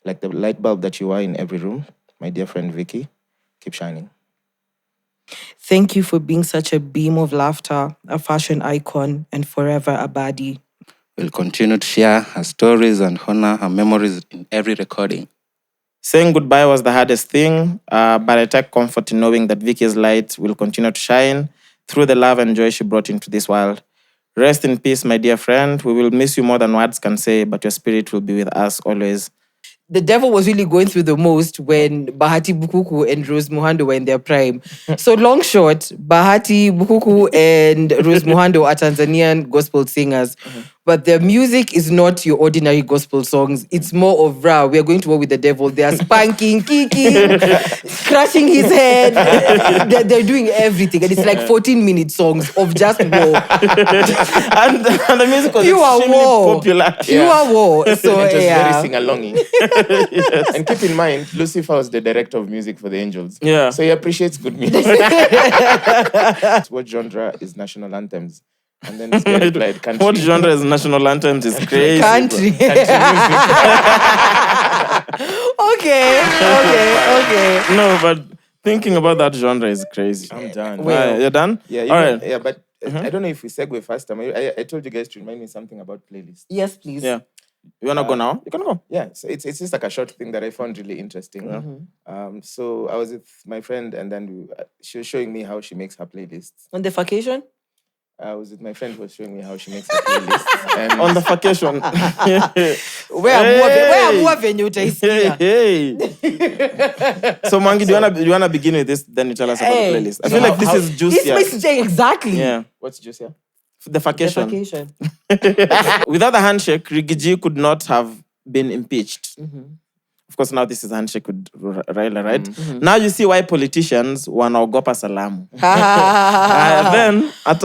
like the light bulb that you are in every room. My dear friend Vicky, keep shining. Thank you for being such a beam of laughter, a fashion icon, and forever a baddie. We'll continue to share her stories and honor her memories in every recording. Saying goodbye was the hardest thing, but I take comfort in knowing that Vicky's light will continue to shine through the love and joy she brought into this world. Rest in peace, my dear friend. We will miss you more than words can say, but your spirit will be with us always. The devil was really going through the most when Bahati Bukuku and Rose Muhando were in their prime. So long short, Bahati Bukuku and Rose Muhando are Tanzanian gospel singers. But their music is not your ordinary gospel songs. It's more of rah, we are going to war with the devil. They are spanking, kicking, crushing his head. They're doing everything. And it's like 14-minute songs of just war. and the music was Pure extremely war. popular. Pure war. So It was yeah. very sing-alonging. And keep in mind, Lucifer was the director of music for the Angels. Yeah. So he appreciates good music. What genre is national anthems? And then this guy replied, country. What genre is national anthems is crazy. Country. Okay. No, but thinking about that genre is crazy. I'm done. Well, You're done? Yeah, All right. Yeah, but I don't know if we segue faster. I told you guys to remind me something about playlists. Yes, please. Yeah. You want to go now? You can go. Yeah, so it's just like a short thing that I found really interesting. So I was with my friend, and then she was showing me how she makes her playlists. On the vacation? I was with my friend who was showing me how she makes her playlists. And On the vacation. Where more venue taisikia? Hey. So Mwangi, do you wanna begin with this? Then you tell us about the playlist. I feel like this is He's juicier. messaging exactly. Yeah. what's juicier? The The vacation. vacation. Without the handshake, Rigiji could not have been impeached. Of course, now this is a handshake with Raila, right? Now you see why politicians wanaogopa salamu. Then at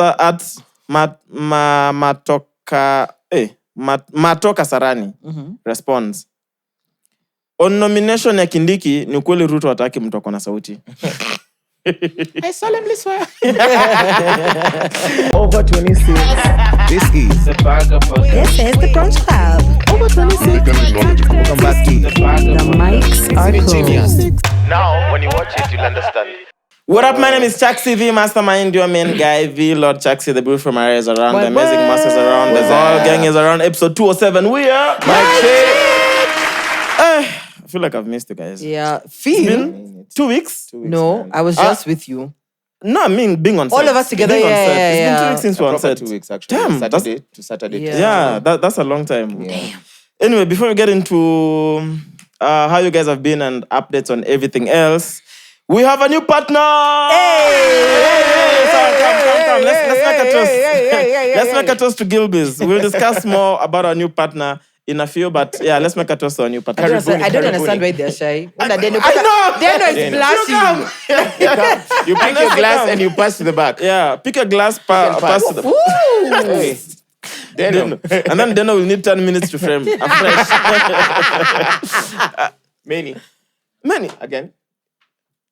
Matoka Sarani responds, on nomination ya Kindiki ni ukweli Ruto hataki mtu ako na sauti. I solemnly swear. Over 26. This is the This is the Brunch Club. Over 26. Welcome back to The mics are closed. Now, when you watch it, you'll understand. What up, my name is Chaxy, the mastermind, your main guy, the Lord Chaxy, the beautiful Mariah is around, the amazing Mwass is around, the Zol gang is around, episode 207, we are I feel like I've missed you guys. Yeah. It's Feel? been 2 weeks? No, I was just with you. No, I mean being on set. All of us together, Being on set. yeah, It's yeah. been 2 weeks since we were on Proper set. 2 weeks, actually. Damn, Saturday to Saturday. Yeah. That's a long time. Yeah. Anyway, before we get into how you guys have been and updates on everything else, we have a new partner. Come. Let's make a toast. Let's make a toast to Gilbis. We'll discuss more about our new partner in a few, but yeah, let's make a toast to our new partner. I don't understand why they're shy. I know. They're not splashing. You pick your glass and you pass to the back. Yeah, pick a glass, pass to the... Hey. Deno. And then Deno will need 10 minutes to frame afresh. Many. Again.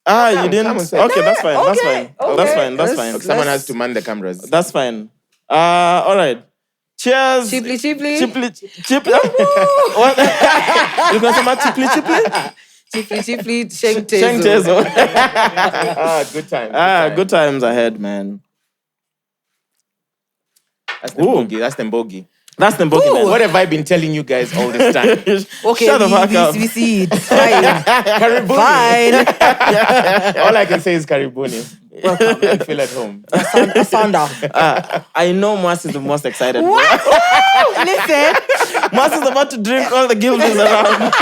You didn't? come on, say. Okay, that's fine. That's Okay, fine. okay. That's fine. That's fine. Okay, someone has to man the cameras. That's fine. All right. Cheers. Cheaply. Chiply. What? You going to say chiply? Cheaply. Sheng Sheng Tezo. Tezo. Good time. Good times ahead, man. That's the bogey. That's the bogey. That's the boogie, man. What have I been telling you guys all this time? Okay, Shut the fuck up. we see it. Fine. Fine. All I can say is Karibuni. Welcome. I feel at home. I found out. I know Mwass is the most excited. What? Listen. Mwass is about to drink all the Gilbis around.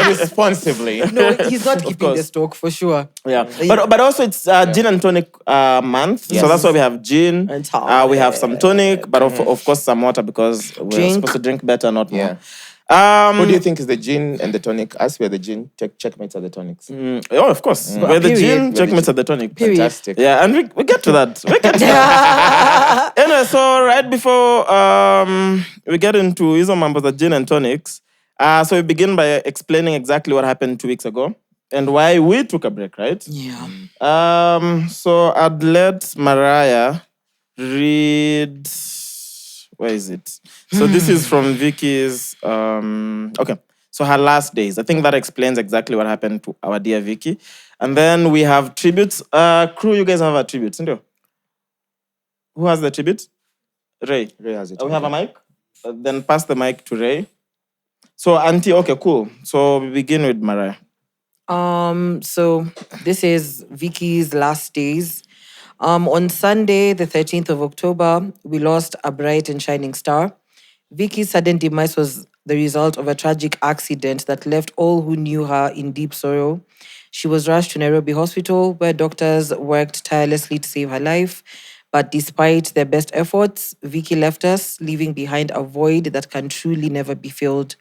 Responsibly. No, he's not keeping course. the stock for sure. Yeah, but also it's gin and tonic month, so that's why we have gin. And tonic. We have some tonic, but of course some water because we're supposed to drink better, not more. Who do you think is the gin and the tonic? Us, we're the gin. Checkmates are the tonics. Of course. We're the gin, checkmates at the tonic. Fantastic. Yeah, and we get to that. Anyway, so right before we get into hizo mambo the gin and tonics, so we begin by explaining exactly what happened 2 weeks ago and why we took a break, right? Yeah. So I'd let Mariah read... Where is it? So this is from Vicky's... Okay. So her last days. I think that explains exactly what happened to our dear Vicky. And then we have tributes. Crew, you guys have a tribute, isn't you? Who has the tribute? Ray. Ray has it. We have a mic. Then pass the mic to Ray. So Auntie, okay, cool. So we begin with Mariah. So this is Vicky's last days. On Sunday, the 13th of October, we lost a bright and shining star. Vicky's sudden demise was the result of a tragic accident that left all who knew her in deep sorrow. She was rushed to Nairobi Hospital, where doctors worked tirelessly to save her life. But despite their best efforts, Vicky left us, leaving behind a void that can truly never be filled.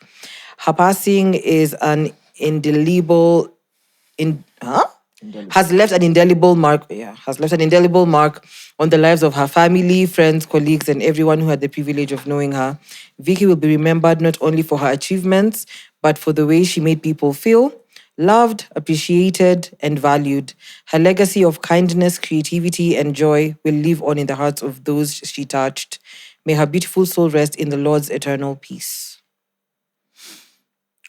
Her passing is an indelible has left an indelible mark on the lives of her family, friends, colleagues, and everyone who had the privilege of knowing her. Vicky will be remembered not only for her achievements, but for the way she made people feel loved, appreciated, and valued. Her legacy of kindness, creativity, and joy will live on in the hearts of those she touched. May her beautiful soul rest in the Lord's eternal peace.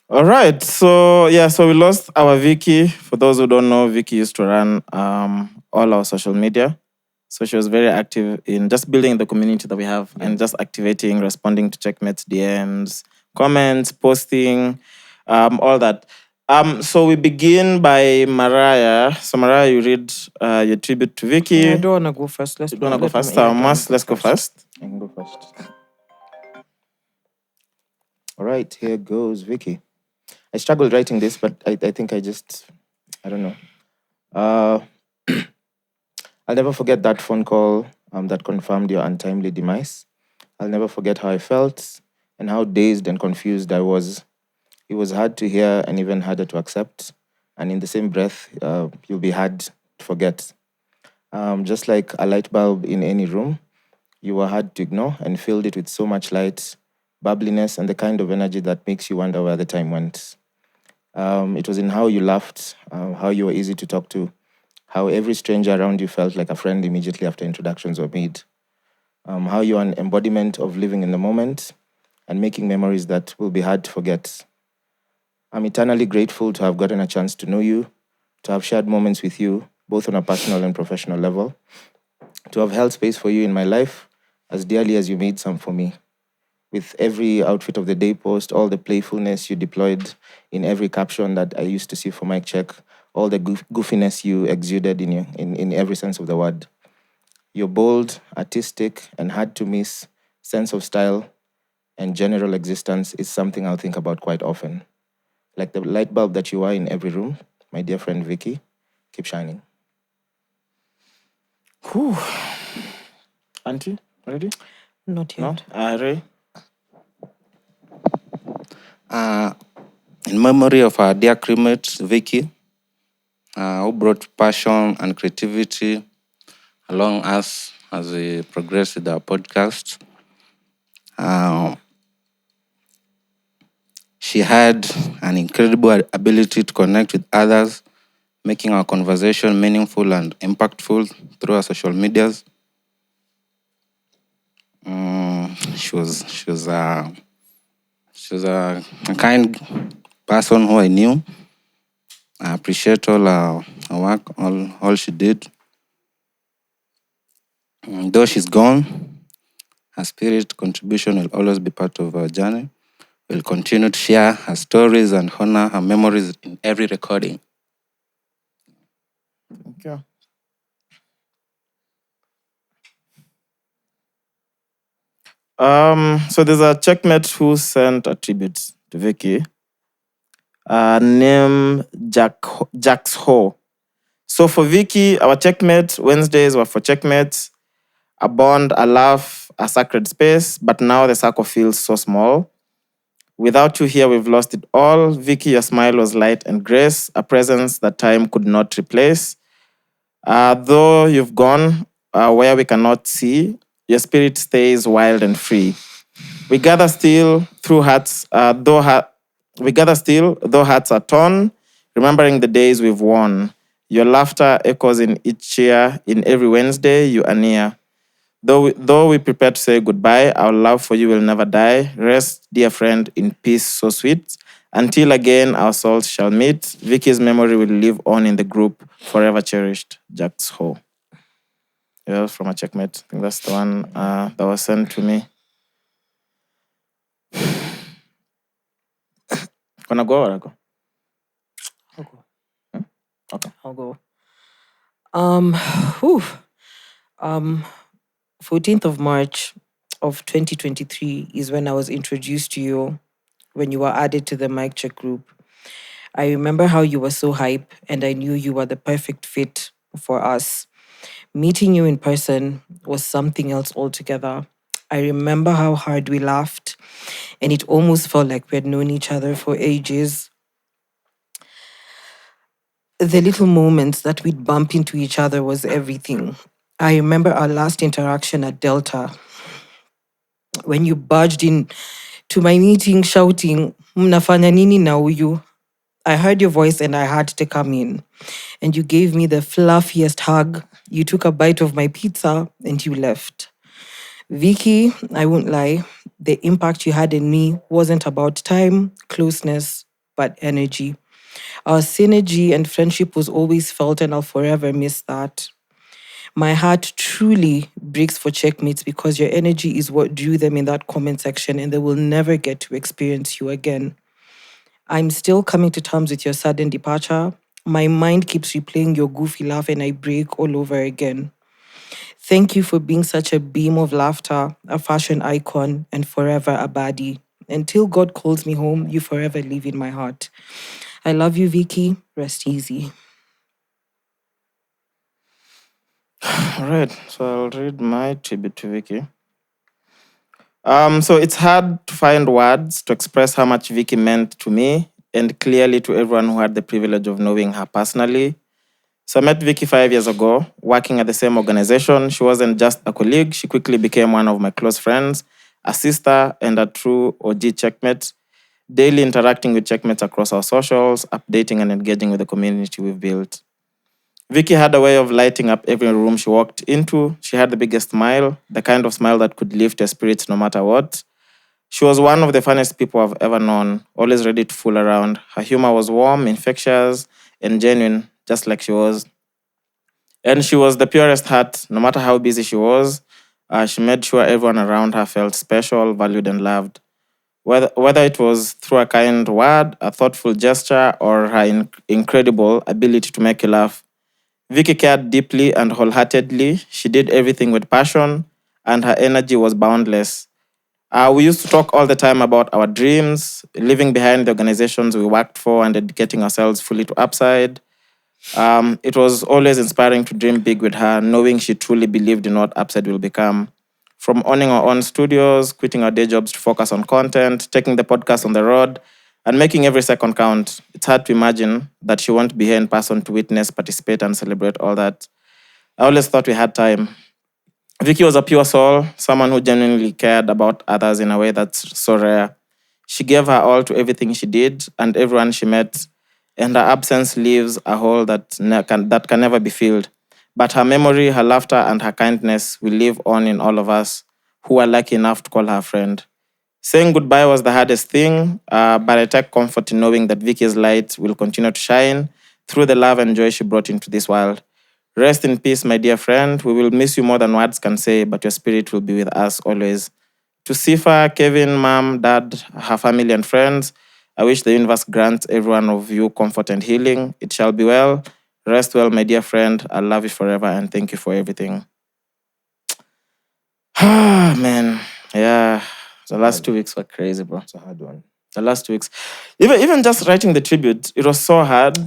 All right. So we lost our Vicky. For those who don't know, Vicky used to run all our social media. So she was very active in just building the community that we have and just activating, responding to checkmates, DMs, comments, posting, all that. So we begin by Mariah. So Mariah, you read your tribute to Vicky. I don't want to go first. You don't want to go first? Mwass, let's go first. I can go first. All right, here goes Vicky. I struggled writing this, but I think I don't know. I'll never forget that phone call that confirmed your untimely demise. I'll never forget how I felt and how dazed and confused I was. It was hard to hear and even harder to accept. And in the same breath, you'll be hard to forget. Just like a light bulb in any room, you were hard to ignore and filled it with so much light, bubbliness, and the kind of energy that makes you wonder where the time went. It was in how you laughed, how you were easy to talk to, how every stranger around you felt like a friend immediately after introductions were made, how you're an embodiment of living in the moment and making memories that will be hard to forget. I'm eternally grateful to have gotten a chance to know you, to have shared moments with you, both on a personal and professional level, to have held space for you in my life as dearly as you made some for me. With every outfit of the day post, all the playfulness you deployed in every caption that I used to see for Mic Check, all the goofiness you exuded in every sense of the word. Your bold, artistic, and hard to miss sense of style and general existence is something I'll think about quite often. Like the light bulb that you are in every room, my dear friend Vicky, keep shining. Whew. Auntie, ready? Not yet. No? Ray? In memory of our dear crewmate, Vicky, who brought passion and creativity along us as we progress with our podcast. She had an incredible ability to connect with others, making our conversation meaningful and impactful through our social medias. She was a kind person who I knew. I appreciate all her work, all she did. Though she's gone, her spirit contribution will always be part of our journey. We'll continue to share her stories and honor her memories in every recording. Thank you. So there's a checkmate who sent a tribute to Vicky. Name Jax Ho. So for Vicky, our checkmate Wednesdays were for checkmates, a bond, a laugh, a sacred space. But now the circle feels so small. Without you here, we've lost it all. Vicky, your smile was light and grace, a presence that time could not replace. Though you've gone where we cannot see, your spirit stays wild and free. We gather still through hearts, though hearts are torn, remembering the days we've won. Your laughter echoes in each cheer, in every Wednesday you are near. Though we prepare to say goodbye, our love for you will never die. Rest, dear friend, in peace so sweet. Until again our souls shall meet, Vicky's memory will live on in the group, forever cherished. Jack's Ho. Yeah, from a checkmate. I think that's the one that was sent to me. Gonna go or I go? I'll go. Okay. I'll go. 14th of March of 2023 is when I was introduced to you, when you were added to the mic check group. I remember how you were so hype, and I knew you were the perfect fit for us. Meeting you in person was something else altogether. I remember how hard we laughed, and it almost felt like we had known each other for ages. The little moments that we'd bump into each other was everything. I remember our last interaction at Delta, when you barged in to my meeting shouting, "Mnafanya nini na huyu?" I heard your voice and I had to come in. And you gave me the fluffiest hug. You took a bite of my pizza and you left. Vicky, I won't lie, the impact you had in me wasn't about time, closeness, but energy. Our synergy and friendship was always felt, and I'll forever miss that. My heart truly breaks for checkmates because your energy is what drew them in that comment section, and they will never get to experience you again. I'm still coming to terms with your sudden departure. My mind keeps replaying your goofy laugh and I break all over again. Thank you for being such a beam of laughter, a fashion icon, and forever a baddie. Until God calls me home, you forever live in my heart. I love you, Vicky. Rest easy. All right. So I'll read my tribute to Vicky. So it's hard to find words to express how much Vicky meant to me and clearly to everyone who had the privilege of knowing her personally. So I met Vicky 5 years ago, working at the same organization. She wasn't just a colleague, she quickly became one of my close friends, a sister, and a true OG checkmate, daily interacting with checkmates across our socials, updating and engaging with the community we've built. Vicky had a way of lighting up every room she walked into. She had the biggest smile, the kind of smile that could lift your spirits no matter what. She was one of the funniest people I've ever known, always ready to fool around. Her humor was warm, infectious, and genuine, just like she was. And she was the purest heart, no matter how busy she was. She made sure everyone around her felt special, valued, and loved. Whether it was through a kind word, a thoughtful gesture, or her incredible ability to make you laugh, Vicky cared deeply and wholeheartedly. She did everything with passion, and her energy was boundless. We used to talk all the time about our dreams, leaving behind the organizations we worked for and dedicating ourselves fully to UpSyd. It was always inspiring to dream big with her, knowing she truly believed in what UpSyd will become. From owning our own studios, quitting our day jobs to focus on content, taking the podcast on the road, and making every second count. It's hard to imagine that she won't be here in person to witness, participate, and celebrate all that. I always thought we had time. Vicky was a pure soul, someone who genuinely cared about others in a way that's so rare. She gave her all to everything she did and everyone she met, and her absence leaves a hole that can never be filled. But her memory, her laughter, and her kindness will live on in all of us who are lucky enough to call her friend. Saying goodbye was the hardest thing, but I take comfort in knowing that Vicky's light will continue to shine through the love and joy she brought into this world. Rest in peace, my dear friend. We will miss you more than words can say, but your spirit will be with us always. To Sifa, Kevin, Mom, Dad, her family, and friends, I wish the universe grants every one of you comfort and healing. It shall be well. Rest well, my dear friend. I love you forever and thank you for everything. Ah, man. Yeah. The last 2 weeks were crazy, bro. It's a hard one. The last 2 weeks. Even just writing the tribute, it was so hard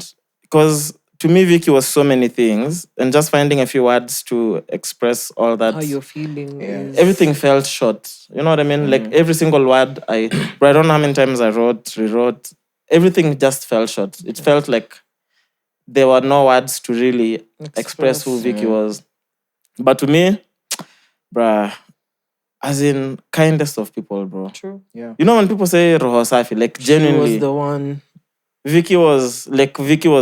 because to me, Vicky was so many things, and just finding a few words to express all that. How you're feeling is... Everything felt short. You know what I mean? Like every single word I don't know how many times I rewrote. Everything just fell short. It felt like there were no words to really express who Vicky was. But to me, bruh, as in kindest of people, bro. True. Yeah. You know when people say roho safi, like genuinely. She was the one. Vicky was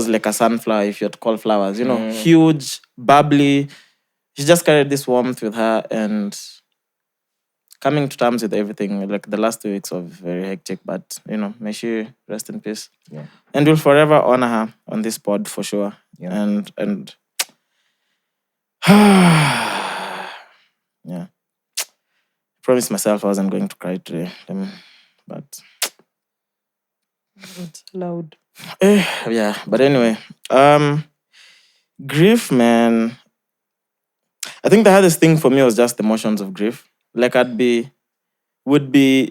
like a sunflower, if you had to call flowers, you know, huge, bubbly. She just carried this warmth with her, and coming to terms with everything. Like the last 2 weeks were very hectic, but may she rest in peace. Yeah. And we'll forever honor her on this pod for sure. Yeah. And yeah. Promised myself I wasn't going to cry today. But It's loud. yeah. But anyway, grief, man. I think the hardest thing for me was just the emotions of grief. Like would be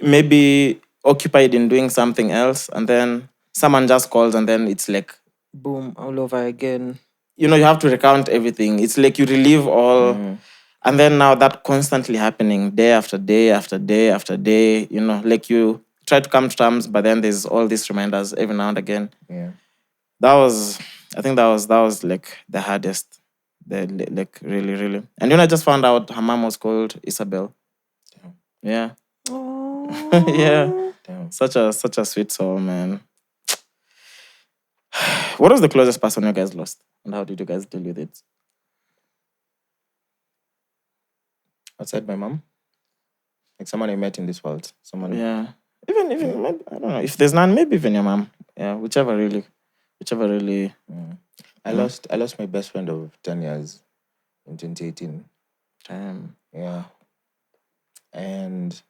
maybe occupied in doing something else, and then someone just calls, and then it's like, Boom, all over again. you have to recount everything. It's like you relive all, and then now that constantly happening day after day after day after day. Like you try to come to terms, but then there's all these reminders every now and again. Yeah. I think that was like the hardest. Like really, really. And I just found out her mom was called Isabel. Yeah. Yeah. Damn. Such a sweet soul, man. What was the closest person you guys lost? And how did you guys deal with it? Outside my mom? Like someone I met in this world. Someone. Yeah. Even maybe, I don't know. If there's none, maybe even your mom. Yeah. Whichever really. I lost my best friend of 10 years in 2018. Yeah. And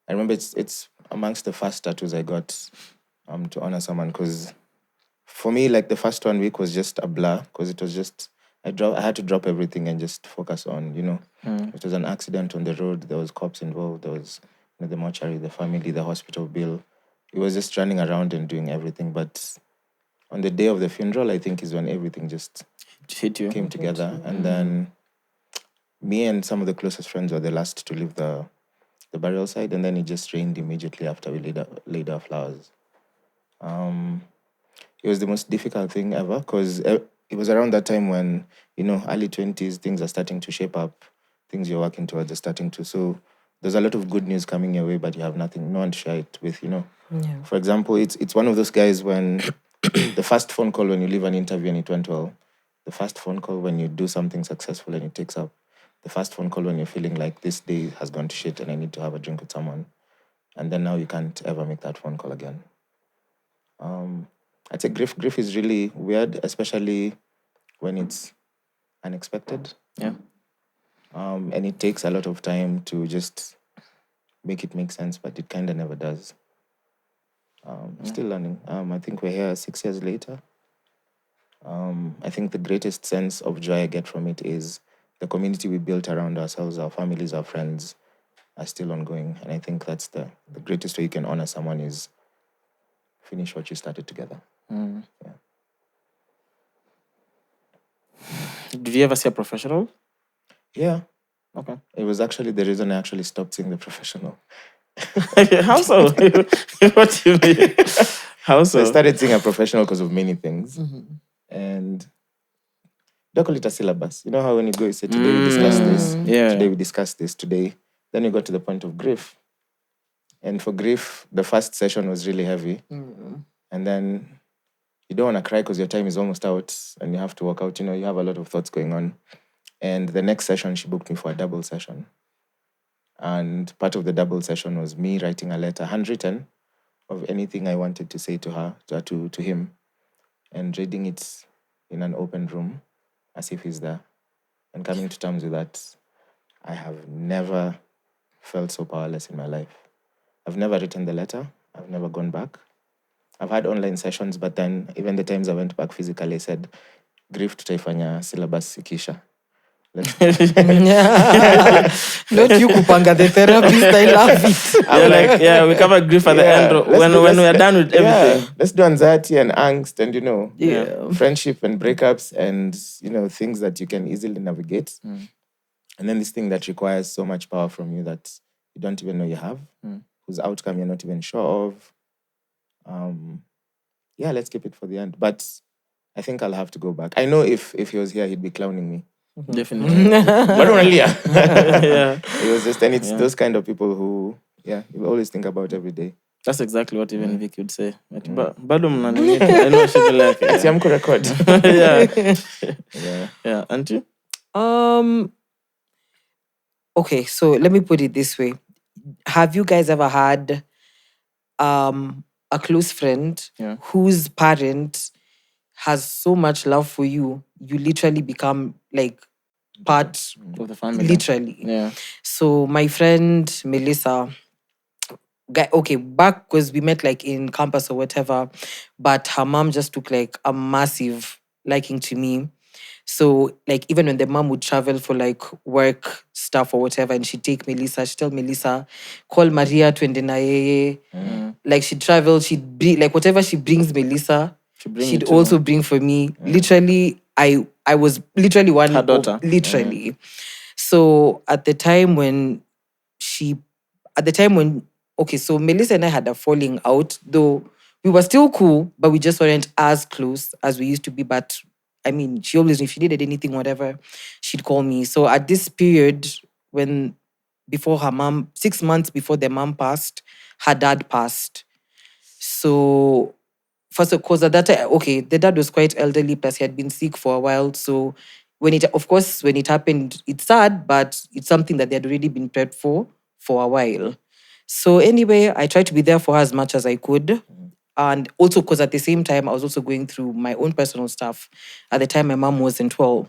I remember it's amongst the first tattoos I got to honor someone, because for me, like the first 1 week was just a blur, because it was just I had to drop everything and just focus on, it was an accident on the road. There was cops involved. There was the mortuary, the family, the hospital bill. It was just running around and doing everything. But on the day of the funeral, I think is when everything just hit you. Came together. And then me and some of the closest friends were the last to leave the burial site, and then it just rained immediately after we laid our flowers. It was the most difficult thing ever, because it was around that time when, early 20s, things are starting to shape up, things you're working towards are starting to. So there's a lot of good news coming your way, but you have no one to share it with, Yeah. For example, it's one of those guys when the first phone call when you leave an interview and it went well, the first phone call when you do something successful and it takes up, the first phone call when you're feeling like this day has gone to shit and I need to have a drink with someone, and then now you can't ever make that phone call again. I'd say grief is really weird, especially when it's unexpected. Yeah. And it takes a lot of time to just make it make sense, but it kind of never does. Still learning. I think we're here 6 years later. I think the greatest sense of joy I get from it is the community we built around ourselves, our families, our friends, are still ongoing. And I think that's the greatest way you can honor someone is finish what you started together. Yeah. Did you ever see a professional? Yeah. Okay. It was actually the reason I actually stopped seeing the professional. How so? What do you mean? How so? I started seeing a professional because of many things. And don't call it a syllabus. You know how when you go, you say, today we discuss this. Yeah. Today we discuss this. Today. Then you got to the point of grief. And for grief, the first session was really heavy. And then you don't want to cry because your time is almost out and you have to walk out. You have a lot of thoughts going on. And the next session, she booked me for a double session. And part of the double session was me writing a letter, handwritten, of anything I wanted to say to her, to him, and reading it in an open room as if he's there. And coming to terms with that, I have never felt so powerless in my life. I've never written the letter. I've never gone back. I've had online sessions, but then even the times I went back physically, I said, grief tutaifanya syllabus ikisha. Not you kupanga the therapist, I love it. We cover grief at the end when we are done with everything. Let's do anxiety and angst and friendship and breakups and things that you can easily navigate. And then this thing that requires so much power from you that you don't even know you have, whose outcome you're not even sure of. Let's keep it for the end. But I think I'll have to go back. I know if he was here, he'd be clowning me. Definitely. But only Yeah. It was just, and it's those kind of people who, you always think about every day. That's exactly what even Vicky would say. Bado mnaniita. I know she'd be like, It's Yamko record. Yeah. Auntie? Okay, so let me put it this way. have you guys ever had a close friend Yeah. whose parent has so much love for you, you literally become like part, Of the family. literally. Yeah. So my friend Melissa, okay, back because we met like in campus or whatever, but her mom just took like a massive liking to me. So like even when the mom would travel for like work stuff or whatever, and she'd take Melissa, she'd tell Melissa, call Maria to Naye. Like she'd travel, she'd bring like whatever she brings Melissa, bring she'd it to- also bring for me. Literally, I was literally one Her daughter. literally. So at the time when okay, so Melissa and I had a falling out, though we were still cool, but we just weren't as close as we used to be. But I mean, she always, if she needed anything, whatever, she'd call me. So at this period, before her mom, 6 months before the mom passed, her dad passed. So first, of course, at that time, okay, the dad was quite elderly, plus he had been sick for a while. So when it happened, it's sad, but it's something that they had already been prepared for a while. So anyway, I tried to be there for her as much as I could. And also because at the same time, I was also going through my own personal stuff. At the time, my mom wasn't well.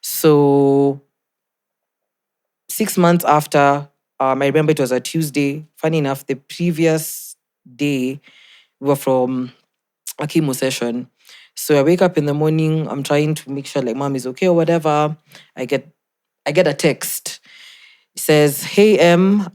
So 6 months after, I remember it was a Tuesday. Funny enough, the previous day, we were from a chemo session. So I wake up in the morning, I'm trying to make sure like mom is okay or whatever. I get a text. It says, "Hey I'm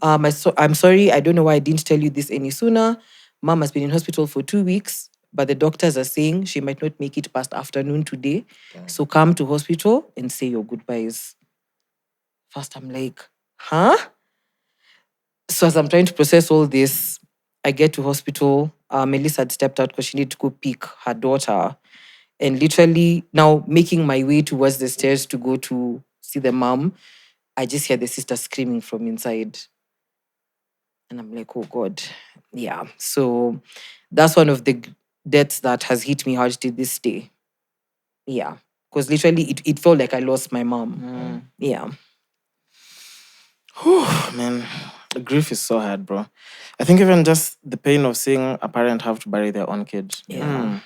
sorry, I don't know why I didn't tell you this any sooner. Mom has been in hospital for 2 weeks, but the doctors are saying she might not make it past afternoon today. So come to hospital and say your goodbyes." First, I'm like, huh? So as I'm trying to process all this, I get to hospital. Melissa had stepped out because she needed to go pick her daughter. And literally now making my way towards the stairs to go to see the mom, I just hear the sister screaming from inside. And I'm like, oh God. Yeah. So that's one of the deaths that has hit me hard to this day. Yeah. Because literally it felt like I lost my mom. Yeah. Man, grief is so hard, bro. I think even just the pain of seeing a parent have to bury their own kid. Yeah.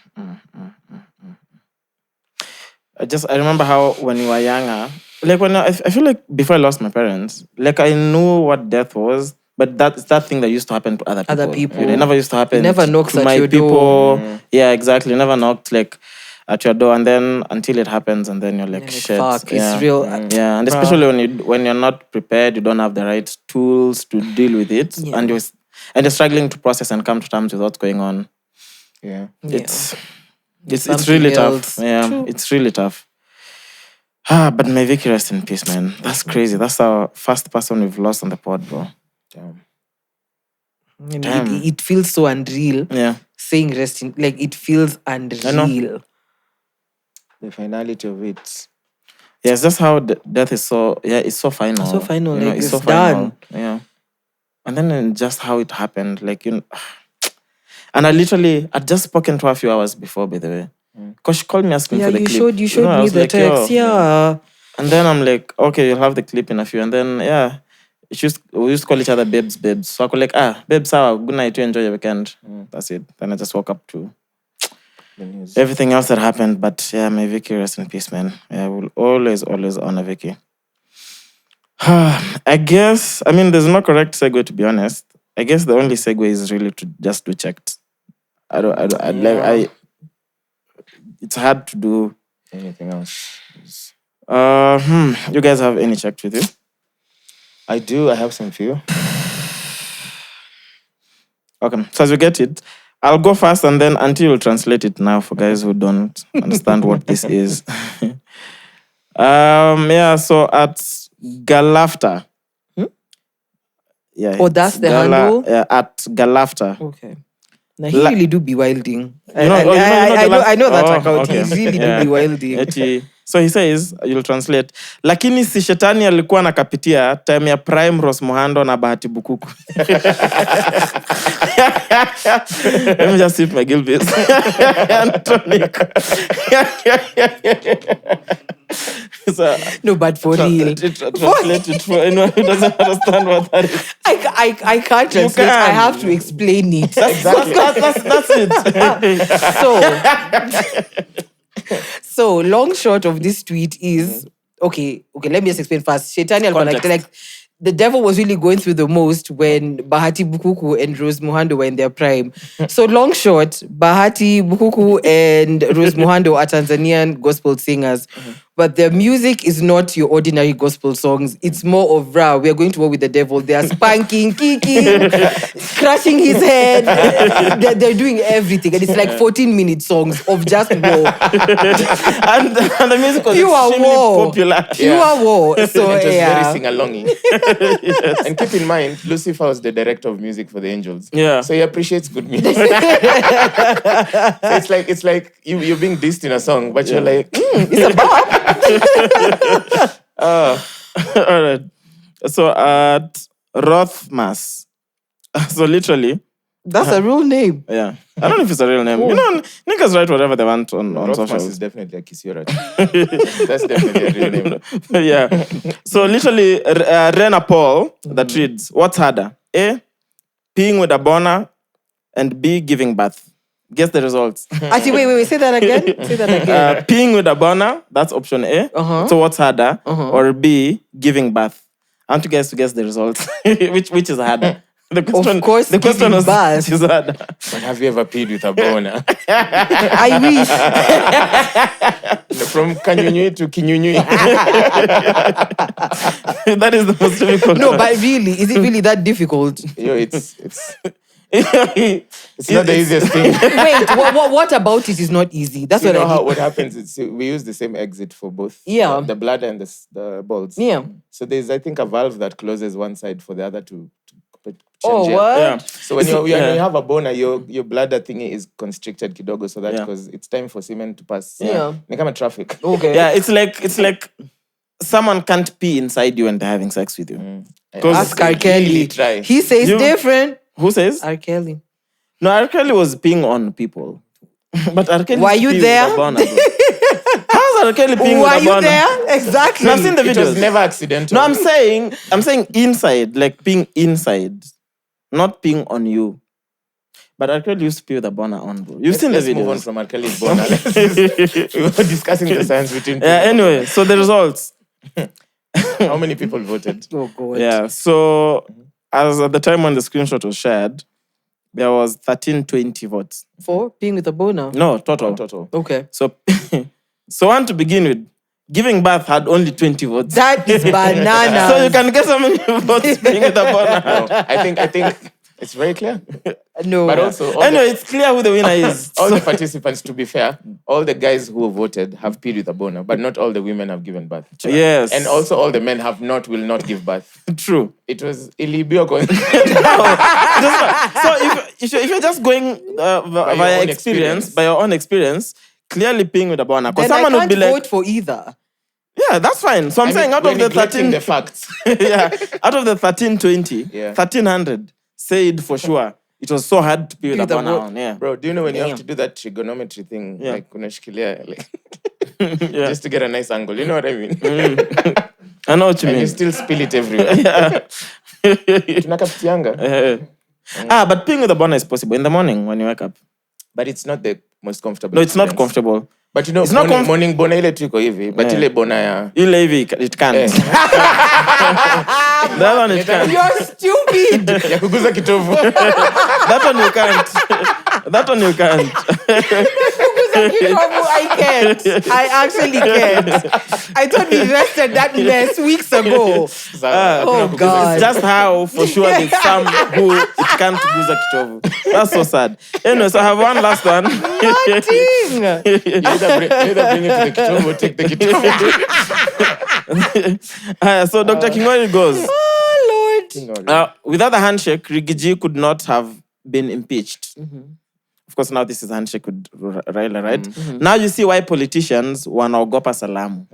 I remember how when you were younger, like when I feel like before I lost my parents, like I knew what death was, but that's that thing that used to happen to other people. Other people. It never used to happen. It never knocks to at my your people. door. Yeah, exactly. It never knocked like at your door, and then until it happens, and then you're like, shit. Fuck, yeah. it's real. Yeah, and especially when you're not prepared, you don't have the right tools to deal with it, Yeah. and you're struggling to process and come to terms with what's going on. Yeah. It's Something really else. tough. Yeah, True. it's really tough. But may Vicky rest in peace, man. That's crazy. That's our first person we've lost on the pod, bro. Damn. Damn. It feels so unreal. Yeah. Saying rest in, like, it feels unreal. The finality of it. Yeah, it's just how death is so, it's so final. So final, You know, like, it's so it's final. done. Yeah. And then just how it happened, like, you know. And I'd just spoken to her a few hours before, by the way. Because she called me asking Yeah, for the you clip. showed I me was the like, text. yo. Yeah. And then I'm like, okay, you'll have the clip in a few. And then, yeah, we used to call each other babes. So I was like, babes, how? Good night, you enjoy your weekend. That's it. Then I just woke up to The news. everything else that happened. But yeah, may Vicky rest in peace, man. Yeah, we'll always honor Vicky. I guess, I mean, there's no correct segue, to be honest. I guess the only segue is really to just do checked. It's hard to do Anything else? You guys have any checked with you? I do. I have some for you. Okay, so as we get it, I'll go first and then until you translate it now for guys who don't understand what this is. So at Galafta. Yeah. Oh, that's it's the handle? Yeah, at Galafta. Okay. Now, he really do be wilding. You know I know that Oh, account. okay. He really Yeah. do be wilding. So he says, you'll translate, lakini si shetani alikuwa nakapitia time ya Prime Rose Muhando na Bahati Bukuku. Let me just sip my Gilbis. So, No, but for real. translate it for anyone who doesn't understand what that is. I can't translate. I can. have to explain it. That's it. So long short of this tweet is okay. Let me just explain first. Shetani alikuwa like the devil was really going through the most when Bahati Bukuku and Rose Muhando were in their prime. So long short, Bahati Bukuku and Rose Muhando are Tanzanian gospel singers. But their music is not your ordinary gospel songs. It's more of rah. We are going to war with the devil. They are spanking, kicking, crushing his head. They're doing everything. And it's like 14-minute songs of just war. and the music was Pure extremely war. popular. Pure war. So It was yeah. very sing-alongy. And keep in mind, Lucifer was the director of music for the angels. Yeah. So he appreciates good music. So it's like you're being dissed in a song, but you're like, It's a bop. All right. So at Rothmas. So literally, That's a real name. yeah. I don't know if it's a real name. You know, niggas write whatever they want on Rothmas socials. is definitely a Kisiora. That's definitely a real name. Yeah. So literally, Rena Paul that reads, what's harder? A, peeing with a boner, and B, giving birth. Guess the results. Actually, wait. Say that again. Say that again. Peeing with a boner, that's option A. So what's harder? Or B, giving birth. I want you guys to guess the results. which is harder? The question, Of course, the question giving was birth. which is harder. But have you ever peed with a boner? I wish. From Kanyunyi to Kinyunyi. That is the most difficult. No, but really, is it really that difficult? Yo, it's not the easiest thing. Wait, what about it is not easy? That's You what know I how mean. what happens is we use the same exit for both. Yeah. The bladder and the balls. Yeah. So there's, I think, a valve that closes one side for the other to change. Oh, it. what? Yeah. So when you have a boner, your bladder thingy is constricted kidogo, so that Yeah. because it's time for semen to pass. Yeah. Ni kama traffic. Okay. Yeah, it's like someone can't pee inside you when they're having sex with you. Ask R. Kelly. Really try. He says You- different. Who says? R. Kelly. No, R. Kelly was peeing on people. But R. Kelly Were you there? How's R. Kelly peeing Were with a you boner? there? Exactly. No, I've seen the It was videos. never accidental. No, I'm saying inside, like peeing inside, not peeing on you. But R. Kelly used to pee with a boner on, bro. You've seen the Let's move on videos. from R. Kelly's boner. We were discussing the science between Yeah, anyway, so the results. how many people voted. Oh, God. Yeah, so as at the time when the screenshot was shared, there was 1320 votes. For being with a boner. No, total. Total. Okay. So, so one to begin with, giving birth had only 20 votes. That is banana. So you can guess how many votes being with a boner. No, I think it's very clear. No. But also, all, Anyway, it's clear who the winner is. all the participants, to be fair, all the guys who voted have peed with a boner, but not all the women have given birth. Yes. And also all the men will not give birth. True. It was ilibio going. So if you're just going via own experience, by your own experience, clearly peeing with a boner. Because Then I someone would can't be like, vote for either. yeah, that's fine. So I'm saying out of the 13, the facts. yeah, out of the 1320, Yeah. 1300 said for sure it was so hard to pee with a With a boner vote. on. Yeah. Bro, do you know when you have Damn. to do that trigonometry thing, Yeah. like unashikilia, like Yeah. just to get a nice angle? You know what I mean? I know what you And you mean. still spill it everywhere. Yeah. Tunakapitianga. But peeing with a boner is possible in the morning when you wake up. But it's not the most comfortable. No, it's not experience. comfortable. But you know, It's not morning bona ile tuko hivi, but ile bona ya Ile hivi, it can't. eh, The other one it can't. You're stupid. ya kuguza kitovu. That one you can't. That one you can't. I can't. I actually can't. I thought we rested that mess weeks ago. Oh, God. It's just how, for sure, there's some who it can't guza kitovu. That's so sad. Anyway, so I have one last one. Ding. You either bring it to the kitovu or take the kitovu. So Dr. Kingori goes, Oh, Lord. without the handshake, Rigiji could not have been impeached. Of course, now this is a handshake with Raila, right? Now you see why politicians wanaogopa salamu.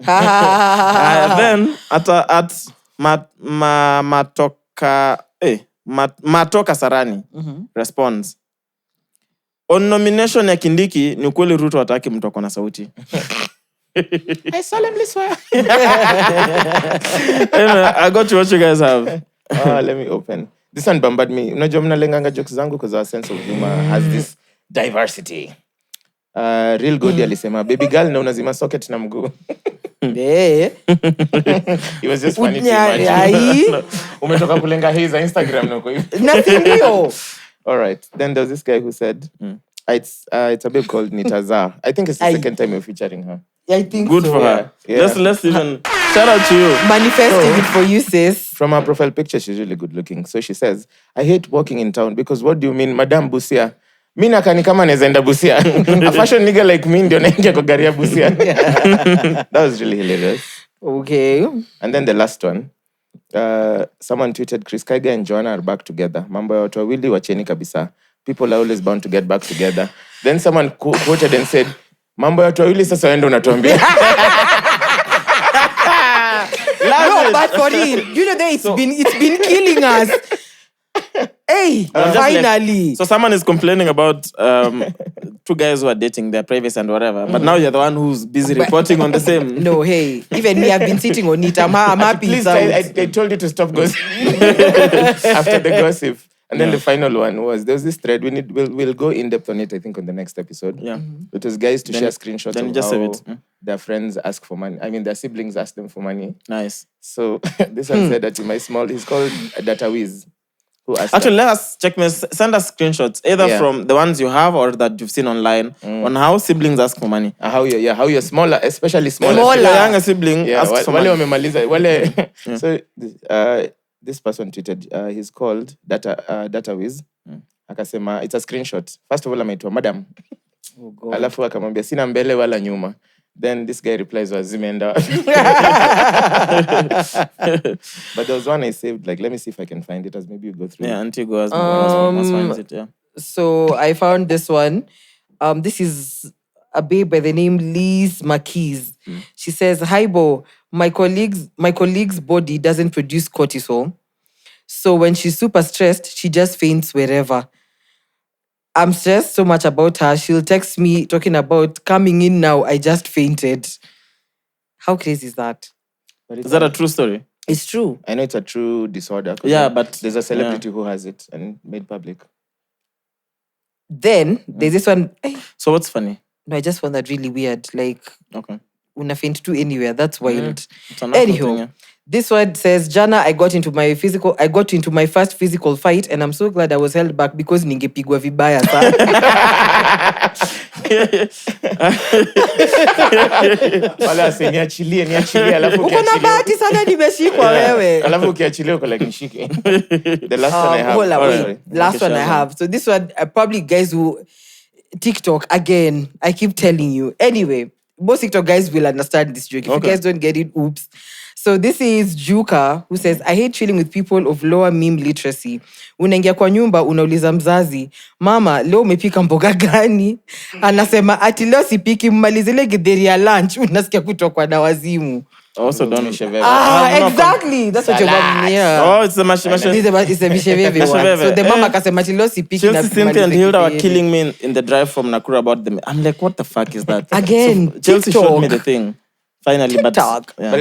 Then at Matoka Sarani responds, on nomination ya Kindiki ni ukweli Ruto hataki mtu ako na sauti. I solemnly swear. Anyway, I got to what you guys have. Let me open. This one bombarded me. Unajua mnalenganga jokes zangu because our sense of humor has this diversity. Real Godi alisema, baby girl na unazima socket na mguu. Eh. It was just funny to Unyari, imagine. ai. Umetoka kulenga his Instagram na uko hivi. Nothing ndio. All right. Then there's this guy who said, it's a babe called Nitaza. I think it's the second time you're featuring her. I think Good so. for her. Yeah. Let's even shout out to you. Manifesting it for you, sis. From her profile picture, she's really good looking. So she says, I hate walking in town because what do you mean, Madam Busia? Mi nakani kama naeza enda Busia. A fashion nigga like me ndio naingia kwa gari ya Busia. That was really hilarious. Okay. And then the last one. Someone tweeted, Chris Kaiga and Joanna are back together. Mambo ya watu wawili wacheni kabisa. People are always bound to get back together. Then someone quoted and said, mambo ya watu wawili sasa wende unatuambia. No, but for real, you know that it's been killing us. Hey, finally. So someone is complaining about two guys who are dating, their privacy and whatever. But now you're the one who's busy reporting on the same. No, hey, even me, I've been sitting on it. I'm happy. Please, I told you to stop gossip. After the gossip. And then the final one was, there's this thread. We'll go in depth on it, I think, on the next episode. Yeah. It was guys to share screenshots then of just save how it. their friends ask for money. I mean, their siblings ask them for money. Nice. So this one said that in my small, he's called Datawiz. Who asked Actually, let us check. Send us screenshots, either from the ones you have or that you've seen online, on how siblings ask for money. how you're smaller, especially smaller. Smaller. Your younger sibling Yeah, asks for wale money. wamemaliza. So this person tweeted, he's called Datawiz. Akasema, it's a screenshot. First of all, ameitwa madam. Oh, God. Alafu akamwambia, sina mbele wala nyuma. Then this guy replies, zimeenda. But there was one I saved, like, let me see if I can find it, as maybe you go through. Yeah, until you go as Mwass finds it, yeah. So I found this one. This is a babe by the name Liz Marquise. She says, "Hi Bo, my colleague's body doesn't produce cortisol. So when she's super stressed, she just faints wherever. I'm stressed so much about her. She'll text me talking about coming in now. I just fainted." How crazy is that? But Is that a true story? It's true. I know it's a true disorder. 'Cause Yeah, but there's a celebrity who has it and made public. Then there's this one. So what's funny? No, I just found that really weird. Like, Okay. una faint to anywhere. That's wild. It's an awful Anyhow, thing, yeah. this one says, Jana, I got into my first physical fight, and I'm so glad I was held back because ningepigwa vibaya sana. Wala ase niachilie alafu Uko na bahati sana nimeshikwa wewe. alafu ukiachilia uko like nishike. The last one I have. Hold on, wait. Sorry. Last one I have. So this one, probably guys who TikTok again. I keep telling you. Anyway, most TikTok guys will understand this joke. If you guys don't get it, oops. So this is Juka who says, I hate chilling with people of lower meme literacy. Unaingia kwa nyumba, unauliza mzazi, mama, leo umepika mboga gani? Anasema, ati leo sipiki, mmalizile githeri ya lunch. Unasikia kutokwa na wazimu. Also done. Exactly. That's what you're about. Yeah. Oh, it's the mash. It's a misheveve one. So the mama akasema, ati leo sipiki. Chelsea, Cynthia, and Hilda were killing me in the drive from Nakuru about them. I'm like, what the fuck is that? Again, so Chelsea TikTok. showed me the thing. Finally, TikTok. But yeah. But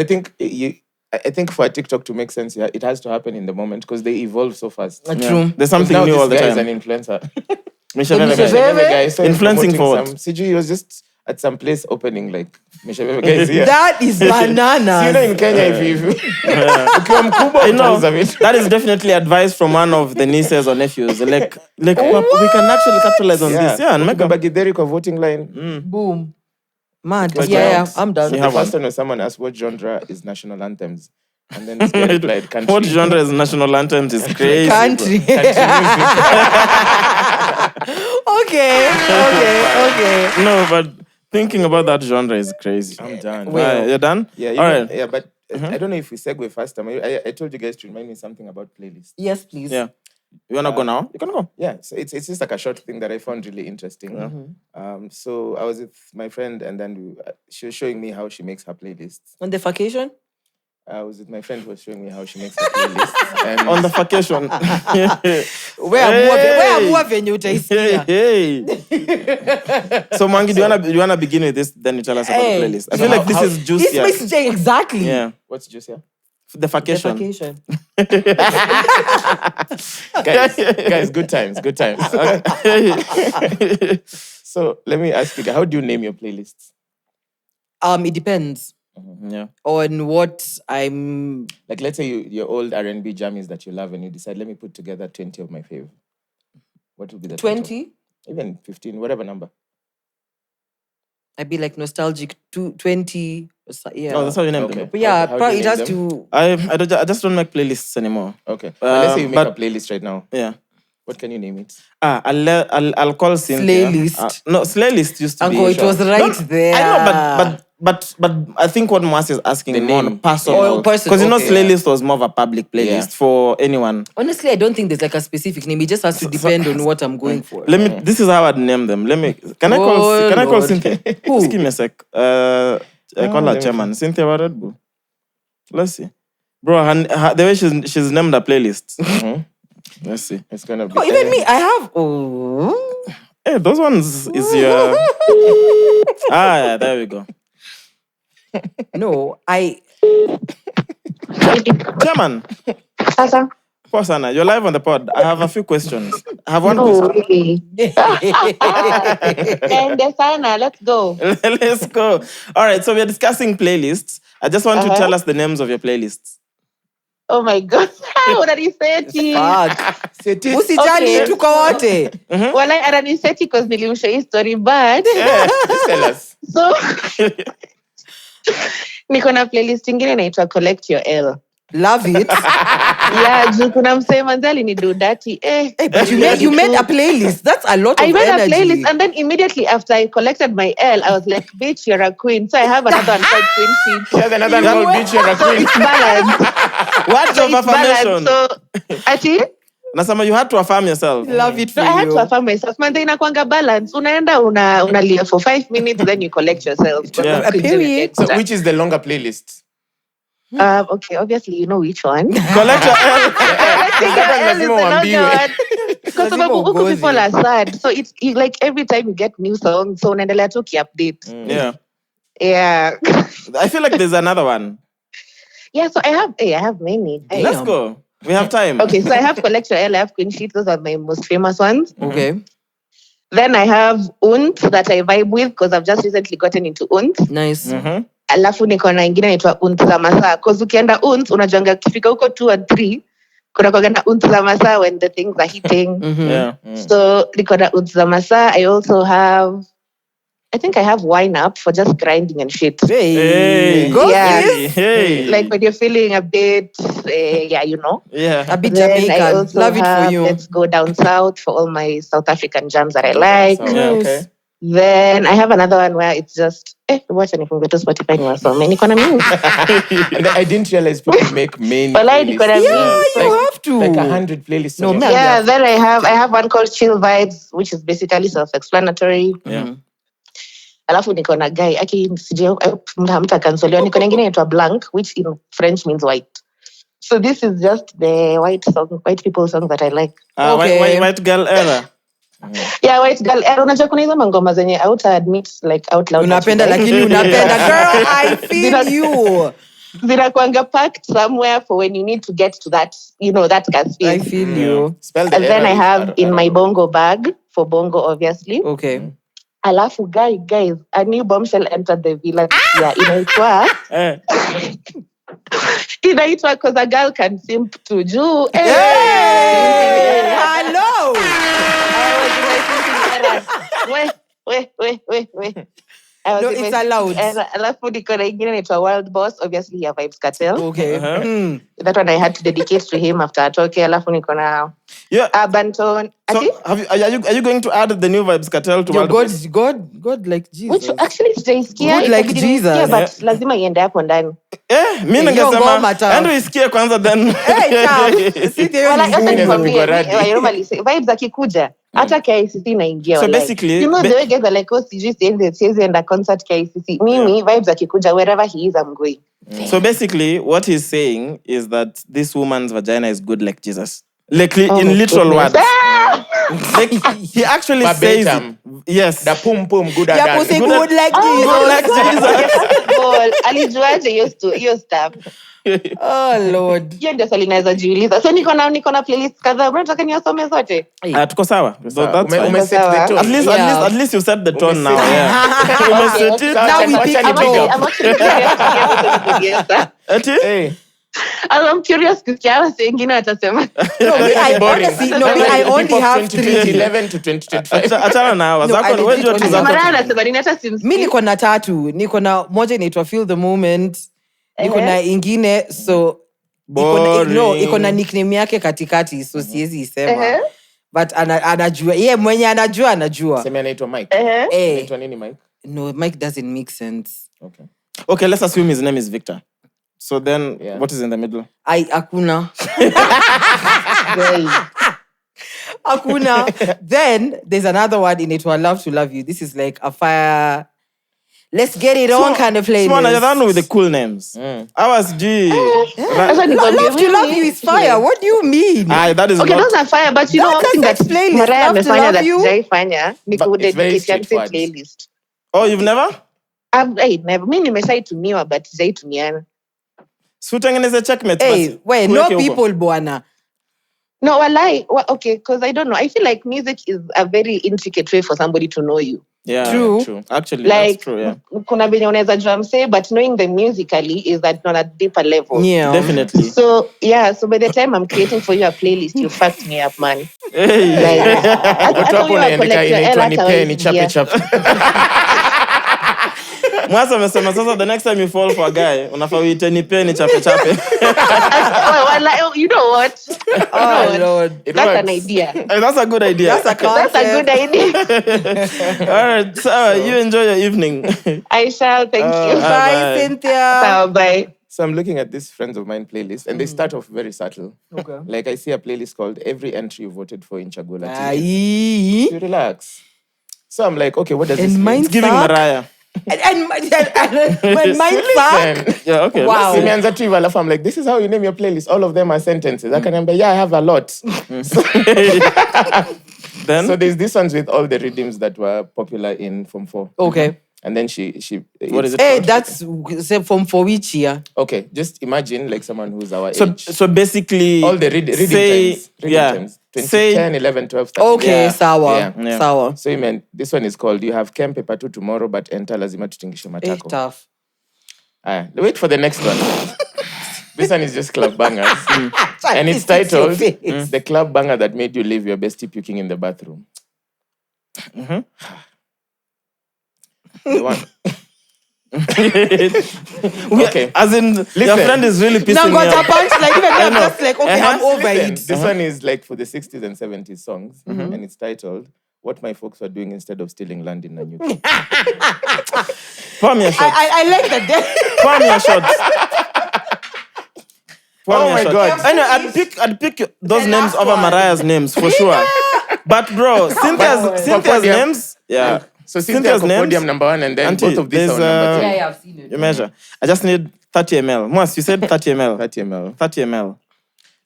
I think for a TikTok to make sense, it has to happen in the moment because they evolve so fast. True. There's something Now new all the this guy is time. an influencer. Misheveve. Misheveve? Guy, so Influencing promoting for what? CG, he was just at some place opening like Misheveve guys here. That is bananas. You know in Kenya if you ukiwa mkubwa I know. utauza vitu. That is definitely advice from one of the nieces or nephews. Like we can actually capitalize on this. Yeah, and make Ukibeba a githeri kwa voting line. Boom. Mad. But Yeah, I'm done. You The have first one. one was someone asked what genre is national anthems. And then this guy replied, country. What genre is national anthems is crazy. Country. Okay. No, but thinking about that genre is crazy. I'm done. You're done? Yeah, All right. Yeah, but I don't know if we segue faster. I told you guys to remind me something about playlists. Yes, please. Yeah. You wanna go now? You can go. Yeah, so it's just like a short thing that I found really interesting. So I was with my friend, and then she was showing me how she makes her playlists. On the vacation? I was with my friend who was showing me how she makes her playlist. And On the vacation. Where amua venye utaisikia. Hey. So Mwangi, do you wanna begin with this? Then you tell us about the playlist. I feel like this is juicier. Exactly. Yeah. what's juicier? The vacation. Guys, good times. So let me ask you, how do you name your playlists? It depends Yeah. on what I'm. Like, let's say your old R&B jammies that you love, and you decide, let me put together 20 of my favorite. What would be the 20? Even 15, whatever number. I'd be like nostalgic 20. Yeah. Oh, that's how you name Okay. them. But yeah, How do you probably name just them? to. I just don't make playlists anymore. Okay. Let's say you make but- a playlist right now. Yeah. What can you name it? I'll call Cynthia. Slaylist. No, Slaylist used to Uncle, be. it was right there. I know, but I think what Mwass is asking The more name. personal. Oh, personal, Because you know, okay. Slaylist was more of a public playlist Yeah. for anyone. Honestly, I don't think there's like a specific name. It just has to depend on what I'm going for. Let me. This is how I'd name them. Can I call Lord. Cynthia? Who? Just give me a sec. I call her let me chairman. Cynthia Red Bull. Let's see, bro. The way she's named the playlist. Let's see. It's gonna be. Oh, even me, I have. Oh. Hey, those ones is your. Yeah, there we go. No, Chairman. Sasa. Poa sana, you're live on the pod. I have a few questions. I have one No, question. really. And sana, let's go. Let's go. All right, so we're discussing playlists. I just want you to tell us the names of your playlists. Oh my God. What are you saying? Usijali, Okay. tuko wote. Well, I ananiseti because nilimshow hii story, but Just tell us. so niko na playlist ingine inaitwa Collect Your L. Love it. Yeah, juu kuna msee manzi alinido dirty. Hey, but you made a playlist. That's a lot of I made energy. a playlist, and then immediately after I collected my L, I was like, bitch, you're a queen. So I have another one called Queen Sheet. There's another one called Beach You're a Queen. It's balanced. What's So your it's balanced. affirmation? So, ati? Nasema, you had to affirm yourself. Love it for So I had you. to affirm myself. Man, inakwanga balance. Unaenda unalia for 5 minutes, then you collect yourself. Yeah. A period. So which is the longer playlist? Okay, obviously you know which one. Collect your L. lazima uambiwe. Because Lazima huku ugozi. people are sad. So it's like every time you get new songs, so unaendelea tu ki-update. Yeah. Yeah. I feel like there's another one. Yeah, so I have many. Let's go. We have time. Okay, so I have Collect Your L, I have Queen Sheet. Those are my most famous ones. Okay. Then I have Unt that I vibe with because I've just recently gotten into Unt. Nice. Mm-hmm. Alafu niko na ingine inaitwa Unt za masaa. Because ukienda Unt, unajuanga ukifika huko 2 and 3, kuna kwa na Unt za masaa when the things are hitting. Yeah. So niko na Unt za masaa. I think I have Wine Up for just grinding and shit. Hey. Go Yeah. sis. Hey. Like when you're feeling a bit, yeah, you know. Yeah. A bit Then I Jamaican. also Love it have for you. Let's Go Down South for all my South African jams that I like. Yeah. Okay. Then I have another one where it's just, watch anything to Spotify ni wasome. Niko na mingi. And I didn't realize people make many Walai, niko na playlists. mingi. You have to. Like 100 playlists. No, on your man. phone. Yeah, then I have one called Chill Vibes, which is basically self-explanatory. Yeah. Alafu niko na guy mta cancel niko na ingine inaitwa Blank, which in French means white. So this is just the white people songs that I like. Okay. White girl era. Yeah, white girl. Unajua kuna hizo mangoma zenye admit like out loud. Unapenda lakini unapenda. Girl, I feel you. Zinakuanga packed somewhere for when you need to get to that, that space. I feel you. Spell the And then error I with have in my arrow. bongo bag, for bongo obviously. Okay. Alafu guys, a new bombshell entered the villa this year. Inaitwa because a girl can simp to Jew. Hey! Hello! Wait. I was No, in it's my- allowed. Alafu niko na ingine inaitwa Wild Boss, obviously ya Vibes Cartel. Okay. Uh-huh. That one I had to dedicate to him after atoke. Alafu niko na Yeah. Urban Tone. So Ati? are you going to add the new Vibes Cartel to Yo, World Boss? God like Jesus. Which actually sijaisikia. Good like itabidi Jesus. nisikie, but lazima iende hapo ndani. Mi Hiyo ngoma ningesema tamu. endo isikie kwanza then. Hey, Tam. See, there Wala, is acha Zingine za nikwambie, Bugoradi. Vibes akikuja Hata KICC naingia So walai. basically, you know the way guys are like, oh, sijui siwezi enda concert KICC. Mimi, vibes akikuja, wherever he is, I'm going. So basically, what he's saying is that this woman's vagina is good like Jesus. Like in literal words. Like he actually says it. Yes. The pum pum good Yeah, at pussy that. good like Good like Jesus. Alijuaje hiyo stuff. Oh Lord. Hiyo ndio swali naweza jiuliza. So niko na playlist kadhaa. Unataka niwasome zote? Tuko sawa. So that's fine. Ume set the tone. At least you set the tone now. Umeset. Yeah. Umeset it. Now we pick I'm it up. actually curious to hear Ati? Hey. I'm curious kusikia watu wengine watasema. No, I honestly, I only have 3. 2011 to 2025. Achana na hawa. No, Zako I wewe legit tu only zako. Mariah anasema nini hata simsikia. Mi niko na 3. Niko na moja inaitwa Feel the Moment. Niko na ingine so iko na nickname yake katikati so siwezi isema. But anajua. Yeye mwenye anajua. Sema anaitwa Mike. Anaitwa nini Mike? No, Mike doesn't make sense. Okay, let's assume his name is Victor. So then, what is in the middle? Hakuna. Hakuna. Then there's another one in it. I Love to Love You. This is like a fire. Let's get it on kind of playlist. Small, you're the one with the cool names. I was G. Love to Love You is fire. What do you mean? That is Okay, not. those are fire, but you know one thing that playlist. Mariah Love to amefanya Love that You. sijaifanya ni But it's very kudedicate straightforward. playlist. Oh, you've never? Never. Mimi nimeshaitumiwa but sijaitumiana. Sutengeneze checkmate. Hey, wait, no people, bwana. No, walai. Okay, because I don't know. I feel like music is a very intricate way for somebody to know you. Yeah, True. Actually, Like, that's true, yeah. kuna venye unaweza jua msee, but knowing them musically is that on a deeper level. Yeah. Definitely. So by the time I'm creating for you a playlist, you fucked me up, man. Hey. Like, Watu hapo unaandika inaitwa nipe ni chape chape. Mwass amesema sasa the next time you fall for a guy, unafaa uite nipe ni chape chape. You know what? Oh Lord. That's an idea. That's a good idea. That's a concept. That's a good idea. All right, so you enjoy your evening. I shall. Thank you. Bye, Bye. Cynthia. Bye. So I'm looking at this friends of mine playlist and they start off very subtle. Okay. Like I see a playlist called Every Entry You Voted For in Chagula. Aye. You relax. So I'm like, okay, what does this And mean? mine It's giving suck. Mariah. And when mine suck. Yeah, okay. Wow. Simeanza tu hivyo, alafu I'm like, this is how you name your playlist. All of them are sentences. I can remember, yeah, I have a lot. Then So there's these ones with all the rhythms that were popular in Form 4. Okay. And then she What is it? Hey, that's from for which year? Okay, just imagine like someone who's our so age. so basically All the reading say, times. yeah. Times. Say 2010, 11, 12, 13. Okay, Yeah. sour. Yeah. Sour. So you mean this one is called You Have Camp Paper 2 tomorrow, but enter lazima tutingishe matako. Tough. Wait for the next one. This one is just club bangers. And it's titled The Club Banger That Made You Leave Your Bestie Puking in the Bathroom. The one. Okay. As in, your friend is really pissing Now me got a off. punch like even I'm just like, okay, I'm over Listen, it. this one is like for the 60s and 70s songs. And it's titled What My Folks Were Doing Instead of Stealing Land in Nanyuki. Pour me a shot. I like that. Pour me a shot. Pour Oh me a my shot. God. Anyway, I'd pick those The names last over one. Mariah's names for sure. But bro, Cynthia's Podium. names, yeah. So Cynthia Cynthia's names. podium number 1 and then Auntie, both of these are there's, number 2. Yeah, I've seen it. You measure. I just need 30 ml. Mwass, you said 30 ml. 30 ml. 30 ml.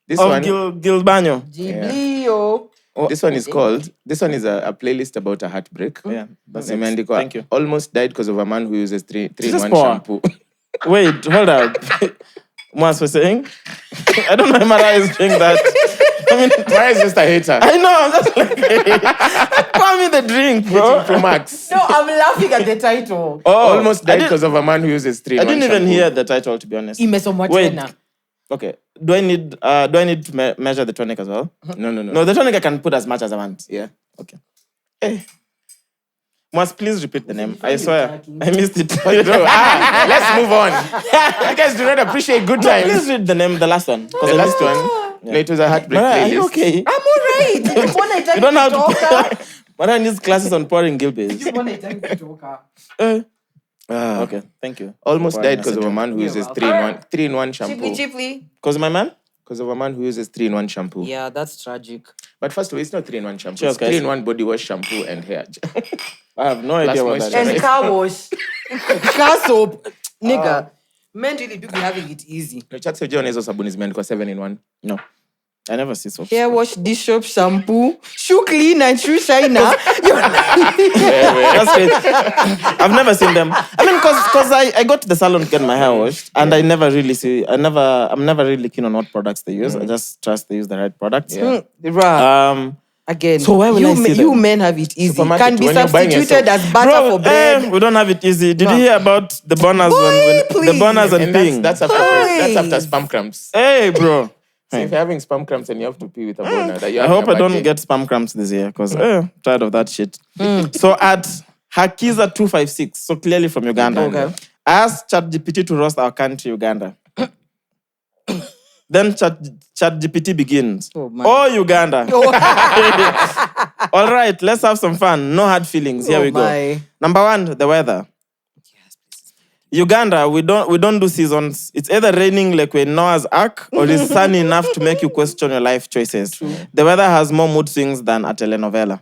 This Of one, Gilbanyo. Giblio. this one is called. This one is a playlist about a heartbreak. Yeah, that's it. Imeandikwa, Thank you. Almost died because of a man who uses 3-in-1 Jesus, poor. shampoo. Wait, hold up. Mwass was saying? I don't know if Mariah is doing that. I mean, Mariah is just a hater. I know, I'm just like, pour me the drink, bro. Pro Max. No, I'm laughing at the title. Oh, Almost died because of a man who uses 3-in-1 I didn't even shampoo. hear the title, to be honest. Imesomwa Wait. tena. Okay. Do I need to measure the tonic as well? No. No, the tonic I can put as much as I want. Yeah. Okay. Hey. Must please repeat the name. I swear. I missed it. Bro, let's move on. You guys do not appreciate good times. Please read the name, the last one. The last one, no, it was a heartbreak Mariah, are playlist. you okay? I'm alright. Just wanna You don't have to. Mariah needs classes on pouring gilbits. Okay, thank you. Almost Pouring died because of a acetone. man who uses welcome. 3-in-1 shampoo. Cheaply. Cause my man? Because of a man who uses 3-in-1 shampoo. Yeah, that's tragic. But first of all, it's not 3-in-1 shampoo. Cheers, It's guys. 3-in-1 body wash, shampoo, and hair. I have no idea what that moisturizer. is. And car wash. Car soap. Nigga. Men really do be having it easy. No, Chaxy John is also sabuni zimeandikwa 7-in-1. No. I never see soap. Hair wash, dish soap, shampoo, shoe clean and shoe shiner. That's great. I've never seen them. I mean, because I go to the salon to get my hair washed, and I never really see. I'm never really keen on what products they use. I just trust they use the right products. Bruh. Again, So why will I see you them? men have it easy. Supermarket, Can be when you're buying substituted yourself. as butter for bread. we don't have it easy. Did No. you hear about the bonus Boy, the bonus and And thing? that's after spam cramps. Hey, bro. So if you're having spam cramps and you have to pee with a boner, that you I have hope a I bad don't day. get spam cramps this year because tired of that shit. So at Hakiza256, so clearly from Uganda, Okay. I asked ChatGPT to roast our country, Uganda. Then ChatGPT begins. Oh, man. Oh, Uganda. All right, let's have some fun. No hard feelings. Here Oh, we go. my. Number 1, the weather. Uganda, we don't do seasons. It's either raining like we're Noah's Ark or it's sunny enough to make you question your life choices. The weather has more mood swings than a telenovela.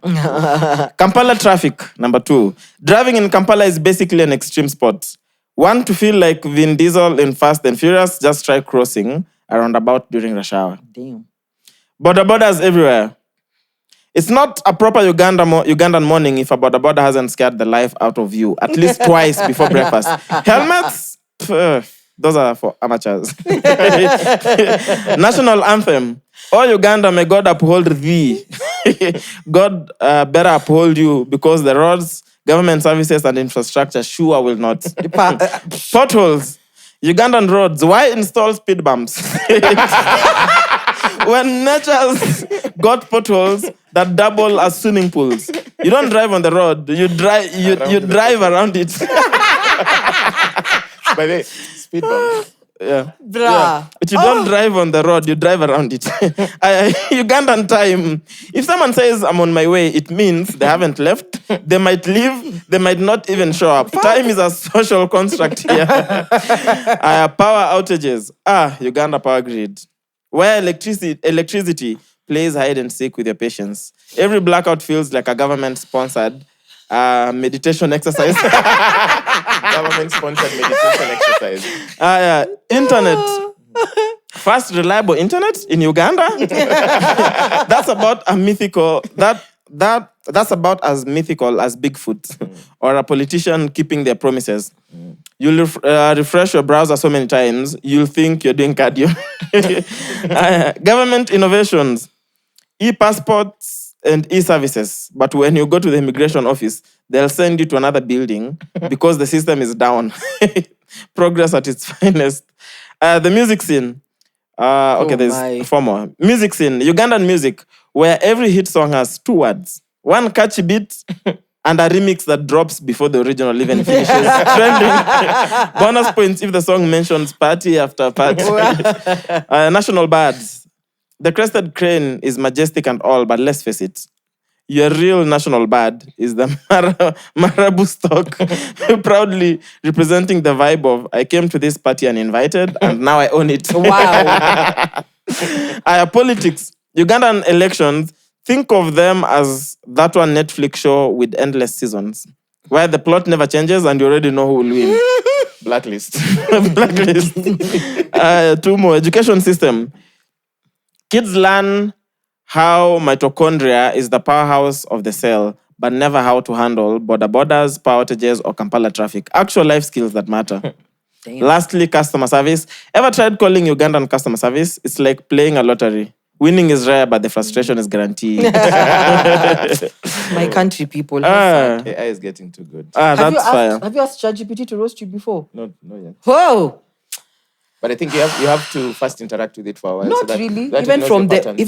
Kampala traffic, number 2. Driving in Kampala is basically an extreme sport. Want to feel like Vin Diesel in Fast and Furious? Just try crossing a roundabout during rush hour. Damn. Borders everywhere. It's not a proper Ugandan morning if a border hasn't scared the life out of you at least twice before breakfast. Helmets? Those are for amateurs. National anthem. Oh, Uganda, may God uphold thee. God better uphold you because the roads, government services, and infrastructure sure will not. Potholes. Ugandan roads. Why install speed bumps? When nature's got potholes that double as swimming pools. You don't drive on the road. You drive around it. By the way, speed bump. Yeah. Bruh. But you don't drive on the road, you drive around it. Ugandan time. If someone says I'm on my way, it means they haven't left. They might leave. They might not even show up. Time is a social construct here. Power outages. Uganda power grid. Where electricity plays hide and seek with your patients. Every blackout feels like a government-sponsored meditation exercise. Government-sponsored meditation exercise. Internet. Fast, reliable internet in Uganda. That's about a mythical. That's about as mythical as Bigfoot or a politician keeping their promises. You'll refresh your browser so many times, you'll think you're doing cardio. Government innovations, e-passports and e-services. But when you go to the immigration office, they'll send you to another building because the system is down. Progress at its finest. The music scene. There's 4 more. Music scene, Ugandan music, where every hit song has 2 words. One catchy beat and a remix that drops before the original even finishes trending. Bonus points if the song mentions party after party. National birds. The crested crane is majestic and all, but let's face it, your real national bird is the marabou stock, proudly representing the vibe of I came to this party uninvited and now I own it. Wow. Politics. Ugandan elections, think of them as that one Netflix show with endless seasons, where the plot never changes and you already know who will win. Blacklist. Blacklist. 2 more. Education system. Kids learn how mitochondria is the powerhouse of the cell, but never how to handle borders, power outages, or Kampala traffic. Actual life skills that matter. Damn. Lastly, customer service. Ever tried calling Ugandan customer service? It's like playing a lottery. Winning is rare, but the frustration is guaranteed. My country people. Ah, AI is getting too good. that's fire. Have you asked ChatGPT to roast you before? No yet. Whoa. But I think you have to first interact with it for a while. Not so really. that it Even knows from your the patterns,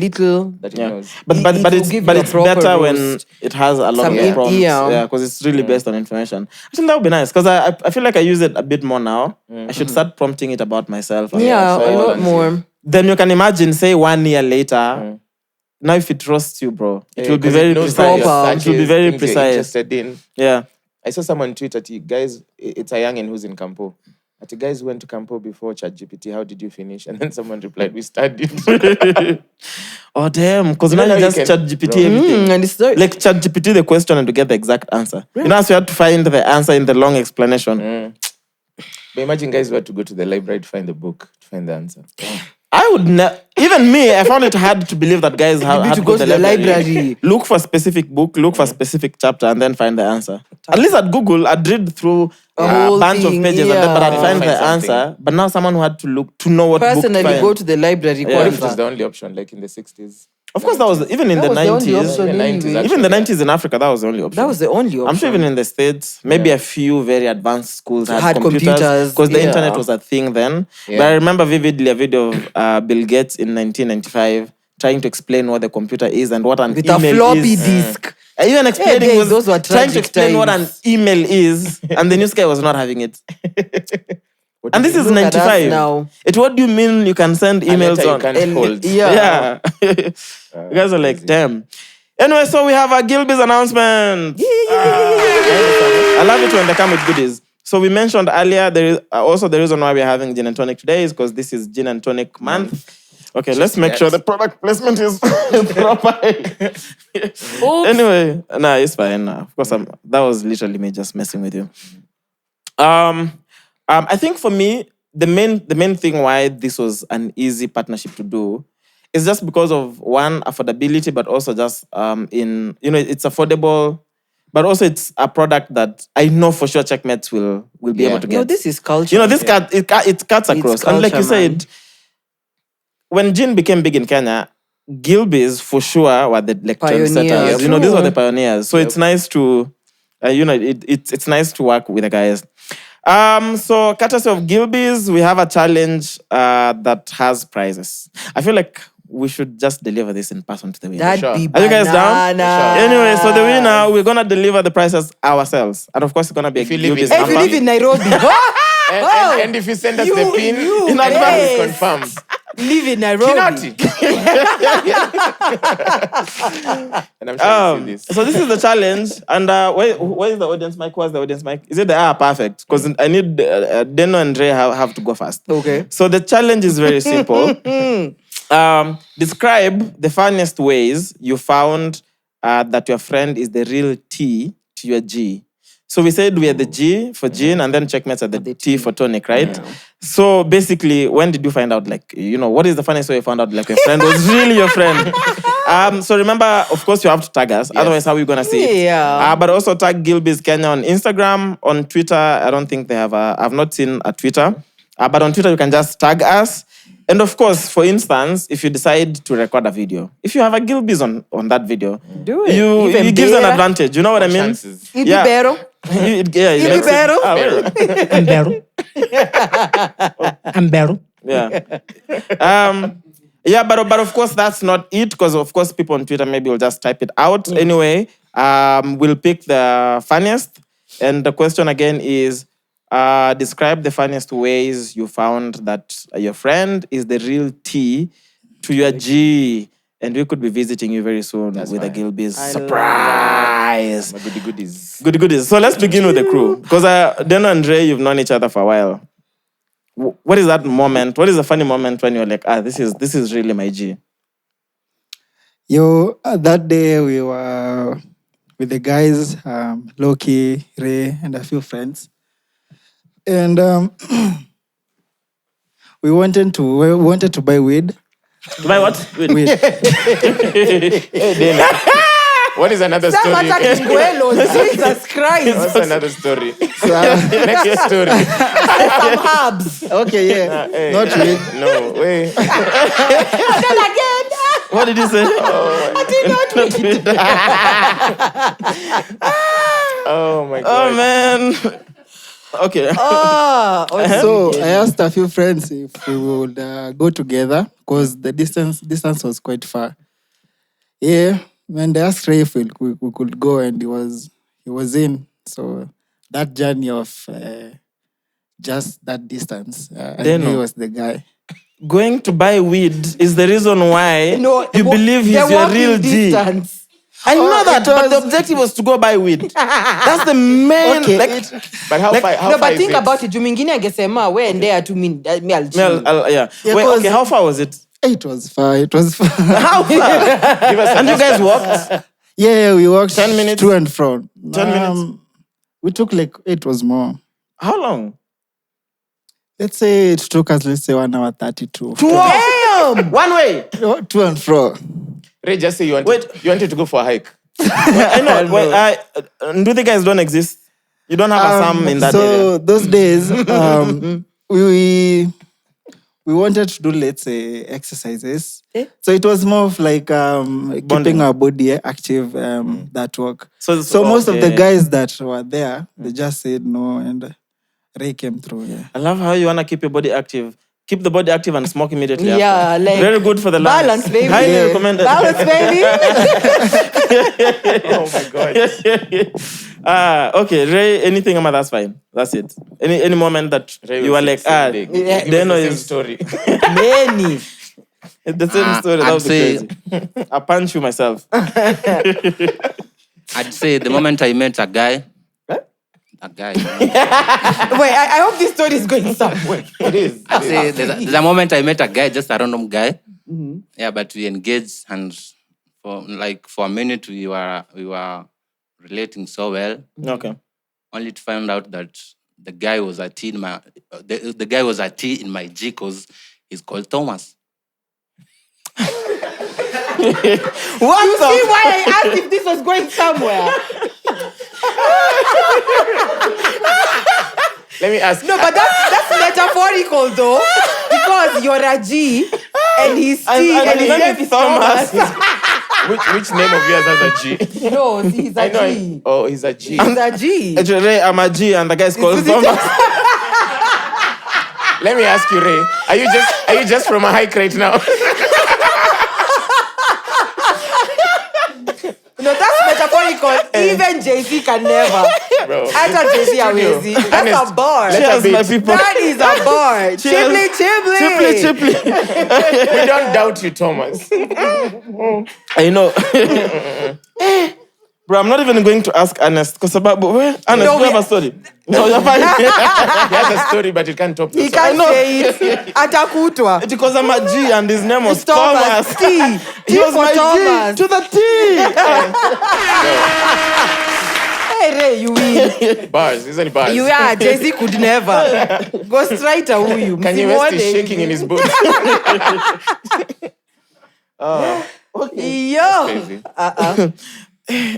little. that it Yeah. knows. But It but will it's give but you a it's proper better when roast. it has a lot Some of prompts. yeah. Yeah, because it's really based on information. I think that would be nice because I feel like I use it a bit more now. I should start prompting it about myself. and Yeah, so a lot on. more. Then you can imagine, say 1 year later, now if it roasts you, bro, it will be 'Cause very it knows precise. proper. It will be very things you're precise. interested in. Yeah. I saw someone tweet at you, guys, it's a youngin who's in Campo. At the guys who went to Campo before ChatGPT, how did you finish? And then someone replied, we studied. Oh, damn. Because You now know you now you just can- ChatGPT everything. And it's not, Like ChatGPT the question and to get the exact answer. You know, as you had to find the answer in the long explanation. But imagine guys who had to go to the library to find the book, to find the answer. I would even me, I found it hard to believe that guys had to go to the library. Look for a specific book, look for a specific chapter, and then find the answer. At least at Google, I'd read through a whole bunch thing, of pages, and then, but I'd yeah. find the Find something. answer. But now someone who had to look to know what book to personally find. go to the library. Yeah. What if it was Kwanza. the only option, like in the 60s? Of course, that was even in That the was the only 90s. option In the 90s, anyway. Even the actually, 90s in Africa, that was the only option. That was the only option. I'm sure even in the States, maybe a few very advanced schools had Had computers, because the yeah. internet was a thing then. Yeah. But I remember vividly a video of Bill Gates in 1995 trying to explain what the computer is and what an With a email floppy is. disk. Even explaining guys, was those were trying to tragic explain what an times. email is, and the news guy was not having it. And this is Look at us 95. now. What do you mean you can send emails letter you on? can't hold. Yeah. You guys are like, damn. Anyway, so we have a Gilby's announcement. I love it when they come with goodies. So we mentioned earlier, there is also the reason why we're having gin and tonic today is because this is gin and tonic month. Okay, let's make sure the product placement is proper. Anyway, nah, it's fine. Of course, that was literally me just messing with you. I think for me, the main thing why this was an easy partnership to do is just because of one, affordability, but also just it's affordable, but also it's a product that I know for sure checkmates will be able to get. No, this is culture. This it cuts across. And like you said, when gin became big in Kenya, Gilby's for sure were the Pioneers. trendsetters. These were the pioneers. So it's nice to, it's nice to work with the guys. So courtesy of Gilby's, we have a challenge that has prizes. I feel like we should just deliver this in person to the winner. That'd be Are you guys down? banana. Anyway, so the winner, we're gonna deliver the prizes ourselves, and of course, it's gonna be a If you live Gilby's in- If you number. live in Nairobi, And if you send us the pin, in advance yes. is confirmed. live in Nairobi. Kinoti. And I'm sure you see this. So this is the challenge, and where is the audience mic? Where's the audience mic? Is it the perfect? Because I need Deno and Ray have to go first. Okay. So the challenge is very simple. Describe the funniest ways you found that your friend is the real T to your G. So we said we are the G for gin, and then checkmates are the T for tonic, right? Yeah. So basically, when did you find out, what is the funniest way you found out, your friend was really your friend? So remember, of course, you have to tag us. Yes. Otherwise, how are we going to see it? Yeah. But also tag Gilby's Kenya on Instagram. On Twitter, I don't think they have I've not seen a Twitter. But on Twitter, you can just tag us. And of course, for instance, if you decide to record a video, if you have a Gilby's on that video, do it. It gives an advantage. You know what I mean? Chances. It'd be better. It'd be better. I'm better. Yeah. But of course, that's not it, because of course, people on Twitter maybe will just type it out. Anyway, we'll pick the funniest. And the question again is, describe the funniest ways you found that your friend is the real T to your G. And we could be visiting you very soon with a Gilby's surprise. Goodies. So let's begin with the crew. Because Deno and Ray, you've known each other for a while. What is that moment? What is the funny moment when you're like, this is really my G? That day we were with the guys, Loki, Ray, and a few friends. And we wanted to buy weed. To buy what? Weed. What is another story? Jesus Christ. What's another story? Next story. Some herbs. Okay, yeah. Not weed. No, wait. Then again. What did you say? I did not Oh my God. Oh, man. Okay. So I asked a few friends if we would go together because the distance was quite far. Yeah, when they asked Ray if we could go, and he was in. So that journey of just that distance, I knew he was the guy. Going to buy weed is the reason why you believe he's the your real walking G. distance I know that, it but the was- objective was to go buy weed. That's the main. Okay, like, But how far? How No, far but is think it? about it. Jumingine angesema we endea tu mi I'll chill. yeah. Yeah, Wait, 'cause- okay, how far was it? It was far. It was far. How far? Give us And you guys walked? Yeah, we walked 10 minutes? to and from. 10 minutes? We took like, it was more. How long? Let's say it took us, 1 hour 32. Damn! One way. To and fro. Ray, just say you wanted, Wait. you wanted to go for a hike. I know. Wait, do the guys don't exist? You don't have a Sam in that so area? those days, we wanted to do, let's say, exercises. So it was more of like keeping our body active, that work. So Most of the okay. guys that were there, they just said no, and Ray came through. Yeah. I love how you want to keep your body active. Keep the body active and smoke immediately Yeah, after. like Very good for the lungs. balance, baby. Highly Yeah. recommended. Balance, baby. Oh my God. Okay, Ray, anything, Amma, that's fine. That's it. Any moment that Ray you was were like, so big. yeah. Give us Deno the same is story. Many. it's the same story. That I'd would be say- crazy. I punch you myself. I'd say the moment I met a guy. A guy. Wait, I hope this story is going somewhere. It is. I'd say there's a moment I met a guy, just a random guy. Yeah, but we engaged, and for a minute we were relating so well. Okay. Only to find out that the guy was a T in my the guy was a T in my G because he's called Thomas. What you see why I asked if this was going somewhere? Let me ask. No, but that's metaphorical though, because you're a G and he's T And and his then name it's is Thomas. Which name of yours has a G? No, he's I a know. G. Oh, he's a G. He's a G. Actually, Ray, I'm a G and the guy's called Is it- Thomas. Let me ask you, Ray. Are you just from a hike right now? No, that's metaphorical. Even Jay-Z can never. Bro. Hata Jay-Z hawezi. That's Ernest, a bar. let Cheers, her my beat. people. That is a bar. Chibli, chibli. Chiply. We don't doubt you, Thomas. I know. Bro, I'm not even going to ask Ernest because Ernest, No, do you have a story? No, you're fine. He has a story, but it can't top He this. can't say it. Atakutwa. It's because I'm a G and his name was It's Thomas. Thomas. T. He T was for my Thomas. G to the T. Hey, Ray, you win. Bars, isn't it bars? You are. Jay-Z could never. Ghostwriter huyu. Kanye West is Msimuone. shaking in his boots. Yo. Crazy.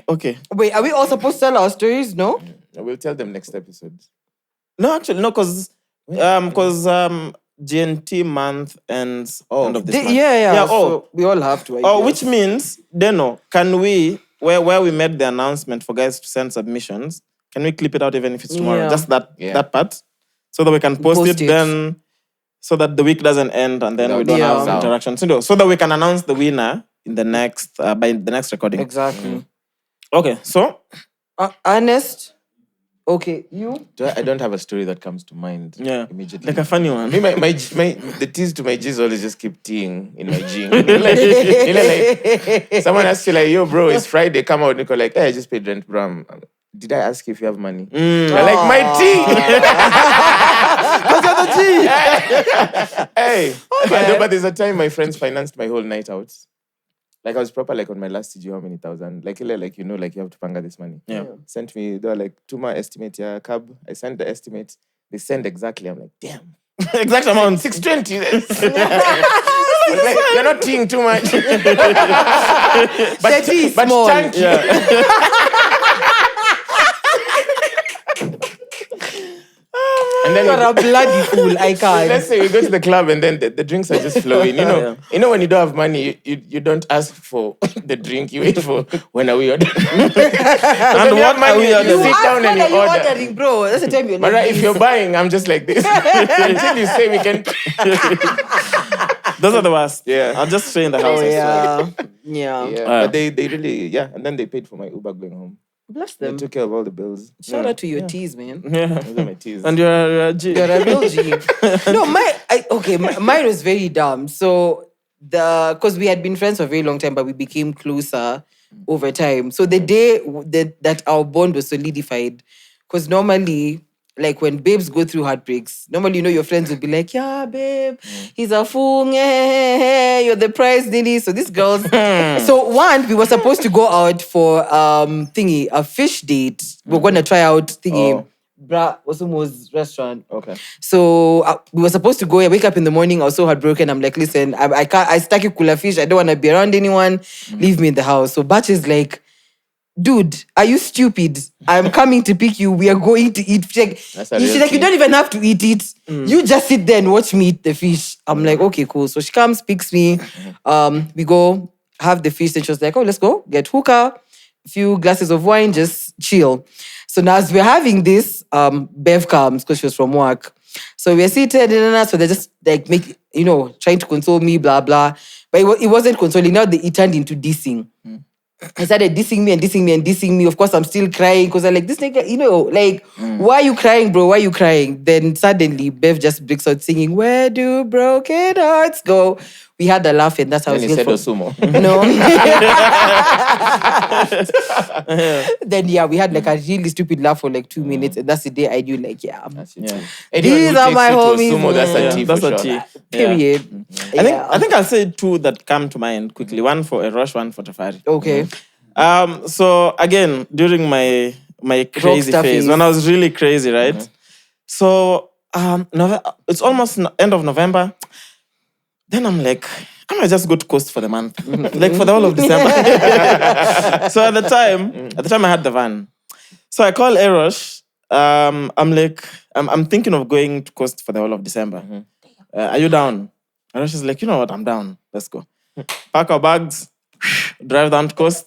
Okay. Wait, are we all supposed to tell our stories? No? We'll tell them next episode. No, actually, no, because GNT month ends end of this month. Yeah. Yeah, So we all have to. I Oh, guess. which means, Deno, can we, where we made the announcement for guys to send submissions, can we clip it out even if it's tomorrow? Yeah. Just that Yeah. that part? So that we can post it then, so that the week doesn't end and then we don't Yeah. have interactions. So that we can announce the winner in the next, by the next recording. Exactly. Okay, so, Ernest. Okay, you? I don't have a story that comes to mind immediately. like a funny one. Me, the T's to my G's always just keep teeing in my G. like, someone asks you like, yo, bro, it's Friday. Come out. Nico like, hey, I just paid rent, bro. Did I ask you if you have money? You're like, my T. Hey. But there's a time my friends financed my whole night out. Like I was proper like on my last CG, how many thousand? Like you have to panga this money. Yeah. Sent me, they were like, Tuma estimate, yeah, cab. I sent the estimate. They send exactly. I'm like, damn. Exact amount. 620. Like, you're not teeing too much. The T is small. chunky. And then You're a bloody fool. I can't. let's say we go to the club and then the drinks are just flowing. You know when you don't have money, you don't ask for the drink. You wait for when are we ordering. And what are we ordering? You sit Ask down and when you are you order. ordering, bro? That's the time you're But like if this. you're buying, I'm just like this until you say we can. Those are the worst. Yeah. I'll just stay in the house. Oh, I swear. yeah. Yeah, but they really and then they paid for my Uber going home. Bless They them. took care of all the bills. Shout out to your T's, man. Yeah. Those are my teas. And you're a G. You're a real G. No, mine was very dumb. So because we had been friends for a very long time, but we became closer over time. So the day that our bond was solidified, because normally, like when babes go through heartbreaks, normally, your friends will be like, yeah, babe, he's a fool. You're the prize, Denis. So these girls. So one, we were supposed to go out for a fish date. We're going to try out thingy. Bra Osumo's restaurant. Okay. So we were supposed to go. I wake up in the morning. I was so heartbroken. I'm like, listen, I can't. I stuck you cooler fish. I don't want to be around anyone. Leave me in the house. So Batch is like, dude, are you stupid? I'm coming to pick you. We are going to eat fish. She's like, you don't even have to eat it. You just sit there and watch me eat the fish. I'm like, okay, cool. So she comes, picks me. We go have the fish. And she was like, oh, let's go get hookah, a few glasses of wine, just chill. So now as we're having this, Bev comes because she was from work. So we're seated, so they're just like trying to console me, blah, blah. But it wasn't consoling. Now it turned into dissing. He started dissing me and dissing me and dissing me. Of course, I'm still crying because I'm like, this nigga, why are you crying, bro? Why are you crying? Then suddenly, Bev just breaks out singing, where do broken hearts go? We had a laugh and that's how Then he said Osumo. No. Then, we had like a really stupid laugh for like 2 minutes. And that's the day I knew, like, Anyone these who are takes my you to homies. Osumo, that's a T for That's a sure. T. Period. I think I'll say two that come to mind quickly. One for Erosh, one for Tafari. Okay. So again, during my crazy Rockstar phase, phase. when I was really crazy, right? So it's almost end of November. Then I'm like, I might just go to Coast for the month, like for the whole of December. So at the time I had the van. So I call Erosh. I'm like, I'm thinking of going to Coast for the whole of December. Are you down? Erosh is like, you know what? I'm down. Let's go. Pack our bags, drive down to Coast.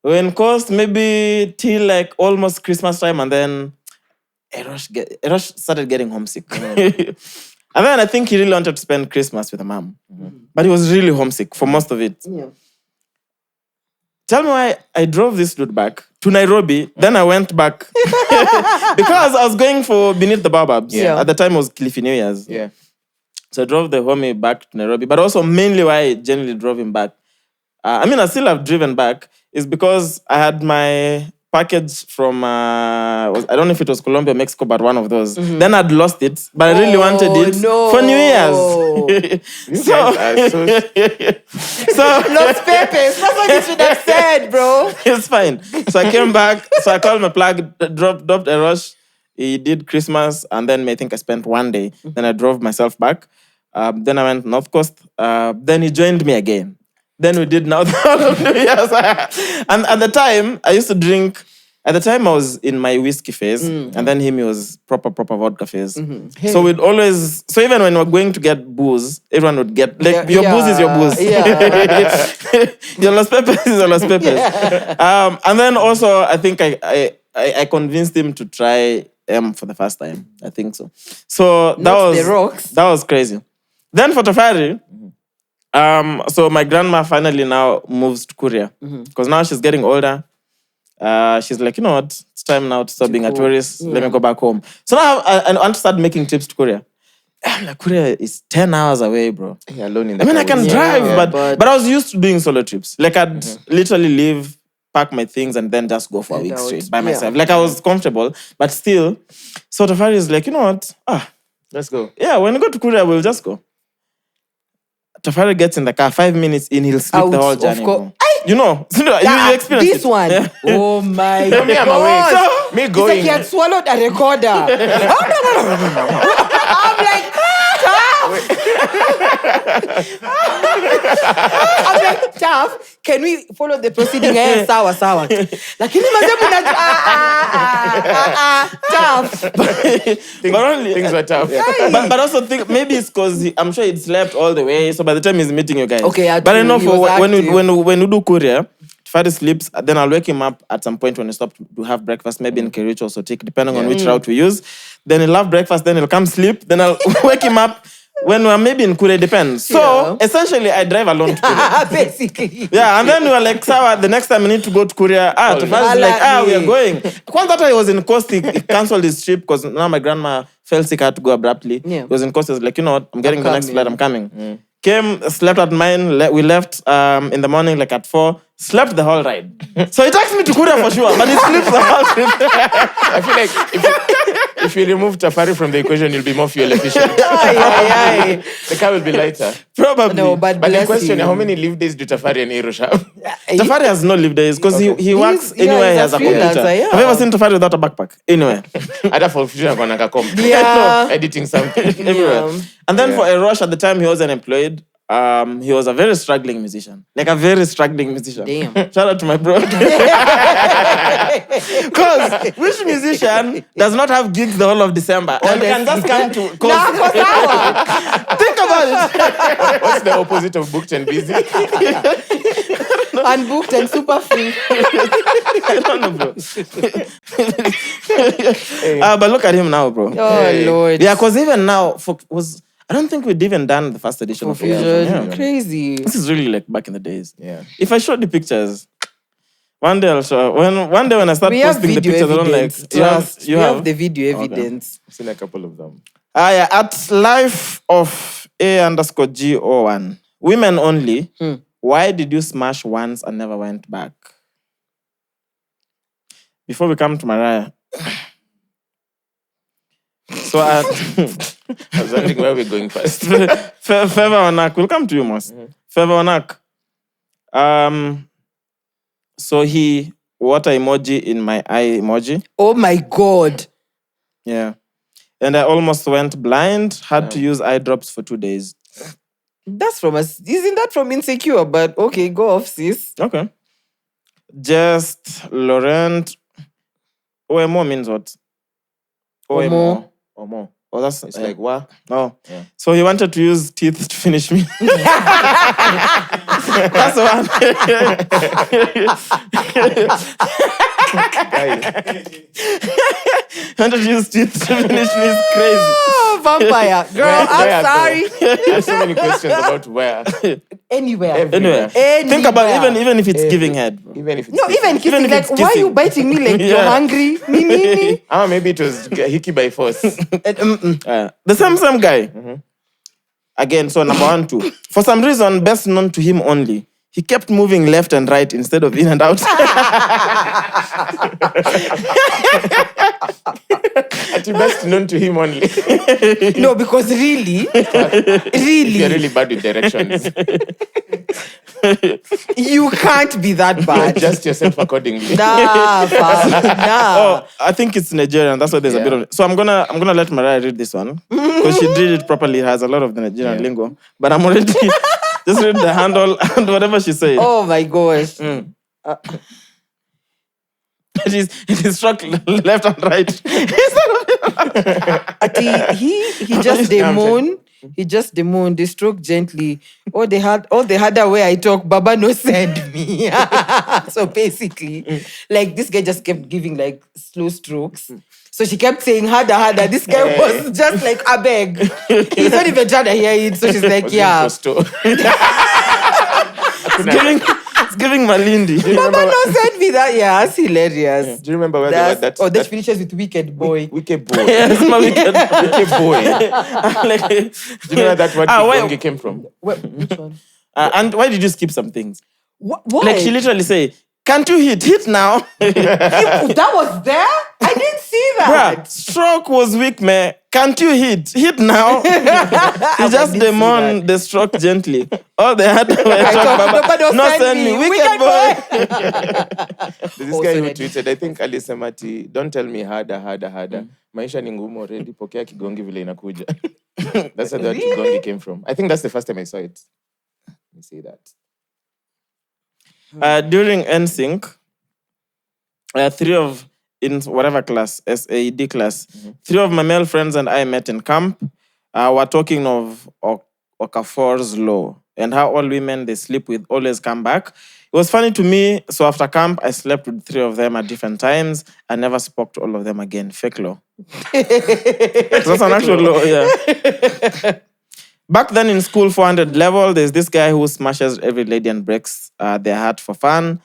We're in Coast maybe till like almost Christmas time, and then Erosh started getting homesick. And then I think he really wanted to spend Christmas with a mom. But he was really homesick for most of it. Yeah. Tell me why I drove this dude back to Nairobi. Then I went back because I was going for Beneath the Baobabs. Yeah. At the time it was Cliffy New Year's. Yeah. So I drove the homie back to Nairobi. But also mainly why I generally drove him back. I still have driven back is because I had my package from, I don't know if it was Colombia or Mexico, but one of those. Then I'd lost it, but I really wanted it for New Year's. So Los Pepes. That's what you should have said, bro. it's fine. So I came back. So I called my plug, dropped a rush. He did Christmas, and then I think I spent one day. Then I drove myself back. Then I went North Coast. Then he joined me again. Then we did now the whole of New Year's. And at the time, I used to drink. At the time, I was in my whiskey phase, and then he was proper vodka phase. So we'd always. So even when we were going to get booze, everyone would get your booze is your booze. Yeah. Your Los Pepes is your Los Pepes. And then also, I think I convinced him to try M for the first time. I think so. So that was crazy. Then for Tafari. So my grandma finally now moves to Korea because now she's getting older. She's like, you know what? It's time now to stop being a tourist. Let me go back home. So now I want to start making trips to Korea. I'm like, Korea is 10 hours away, bro. Yeah, alone in the I can drive, but I was used to doing solo trips. Like I'd literally leave, pack my things, and then just go for a week straight by myself. Like I was comfortable, but still. So Tafari is like, you know what? Let's go. Yeah, when we go to Korea, we'll just go. Tafari gets in the car, 5 minutes in, he'll sleep the whole journey. You know, you experience this one. Yeah. Oh my No, me, I'm awake. God. Me It's going. like he had swallowed a recorder. I'm like, Taff, can we follow the proceeding? Sawa. Lakini mazebu na Taff. Things were tough. But also think maybe it's because I'm sure he'd slept all the way. So by the time he's meeting you guys. Okay, but I know he for was when we do Korea, Tafari sleeps, then I'll wake him up at some point when we stop to have breakfast, maybe in curations or Cheque, depending on which route we use. Then he'll have breakfast, then he'll come sleep, then I'll wake him up when we're maybe in Korea, depends. So essentially I drive alone to Korea. Basically. Yeah, and then we were like, Sawa, the next time we need to go to Korea. Tafari's like, we are going. Once that he was in Coast, he cancelled his trip because now my grandma fell sick, I had to go abruptly. Yeah. He was in Coast, he was like, you know what, I'm getting the next flight, I'm coming. Came, slept at mine, we left in the morning like at 4, slept the whole ride. So he takes me to Kuria for sure, but he sleeps the whole trip. I feel like if you remove Tafari from the equation, you'll be more fuel efficient. The car will be lighter. Probably. No, but But the bless question, him. how many leave days do Tafari and Erosh have? Tafari has no leave days because he works He's- yeah, anywhere he he's a has a computer. freelancer, yeah. Have you ever seen Tafari without a backpack? Anywhere. Other for future, I'm Yeah. editing something. Everywhere. Yeah. And then for Erosh, at the time he was unemployed. He was a very struggling musician. Like a very struggling musician. Damn. Shout out to my bro. Because which musician does not have gigs the whole of December? And can just come to... Think about it. What's the opposite of booked and busy? Unbooked and super free. I don't know, bro. But look at him now, bro. Oh, Lord. Yeah, because even now, I don't think we'd even done the first edition of Fusion. Fusion. Yeah. Crazy. This is really like back in the days. Yeah. If I showed the pictures, one day I'll show. One day when I start We have posting the video pictures, I don't like. evidence. Trust. You we have have the video evidence. I've seen a couple of them. Yeah, at life of A_G01. Women only. Why did you smash once and never went back? Before we come to Mariah. So I was wondering where we're going first. Favor Onak. We'll come to you, Mwass. Favor Onak. So he water emoji in my eye emoji. Oh my God. Yeah. And I almost went blind. Had to use eye drops for 2 days. That's from us. Isn't that from Insecure? But okay, go off, sis. Okay. Just Laurent. OMO means what? Omo. Omo. Oh, that's It's like, what? Oh. Yeah. So he wanted to use teeth to finish me. That's one. Wanted to use teeth to finish me. It's crazy. Oh, vampire. Girl, I'm sorry. I have so many questions about where. Anywhere. Anyway, think about even if it's giving head. Bro. Even if it's No, even kissing. Even if Like, it's why are you kissing. biting me like you're Yeah. hungry? Me. maybe it was hickey by force. The same guy. Again, so number 1, 2. For some reason, best known to him only, he kept moving left and right instead of in and out. At the best known to him only. No, because really, You're really bad with directions. you can't be that bad. Adjust yourself accordingly. Nah, fam. Nah. Oh, I think it's Nigerian. That's why there's a bit of it. So I'm gonna let Mariah read this one because she did it properly. It has a lot of the Nigerian lingo. But I'm already just read the handle and whatever she said. Oh my gosh. It is struck left and right. Ati, he just demoan. He just demoan. They stroke gently. All the harder way I talk, Baba no send me. So basically, like this guy just kept giving like slow strokes. So she kept saying harder. This guy was just like, I beg. He's not even trying to hear it. So she's like, yeah. It's giving Malindi. Baba no send me that. Yeah, that's hilarious. Do you remember where That that finishes with wicked boy. wicked boy? Yes, my wicked. Wicked boy. Like, Do you know where that word Kigongi came from? Which one? and why did you skip some things? Why? Like she literally say, "Can't you hit now?" That was there? I didn't see that. Bruh, stroke was weak, man. Can't you hit now? He just didn't see demon the stroke gently. All the other way, Nobody will no send send me. me. Wicked boy. There's this Oh, guy so who that- tweeted, I think alisema don't tell me harder. Maisha ni ngumu already, pokea kigongi vile inakuja. That's where the word kigongi came from. I think that's the first time I saw it. Let me see that. During NSYNC, 3 of, in whatever class, SAD class, 3 of my male friends and I met in camp. We're talking of Okafor's law and how all women they sleep with always come back. It was funny to me. So after camp, I slept with 3 of them at different times. I never spoke to all of them again. Fake law. So that's an actual law, yeah. Back then in school, 400 level, there's this guy who smashes every lady and breaks their heart for fun.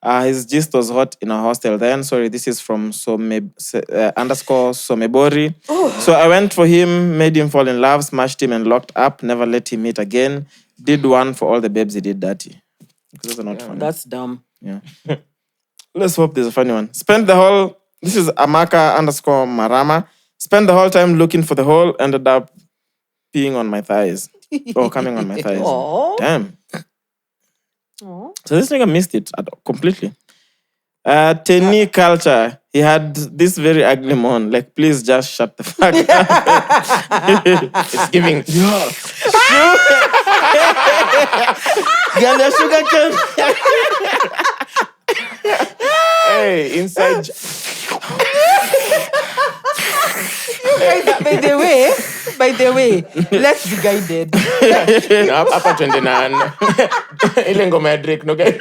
His gist was hot in a hostel then. Sorry, this is from _Somebori. So I went for him, made him fall in love, smashed him and locked up, never let him meet again. Did one for all the babes he did dirty. Because those are not fun. That's dumb. Yeah. Let's hope there's a funny one. This is Amaka_Marama. Spent the whole time looking for the hole, ended up peeing on my thighs. Or coming on my thighs. Aww. Damn. Aww. So this nigga missed it completely. Teni culture. He had this very ugly mon. Like, please just shut the fuck up. It's giving. Girl, your sugar cane. Hey, inside. By the way, let's be guided. Hapa twende na ile ngoma ya Drake, no guys.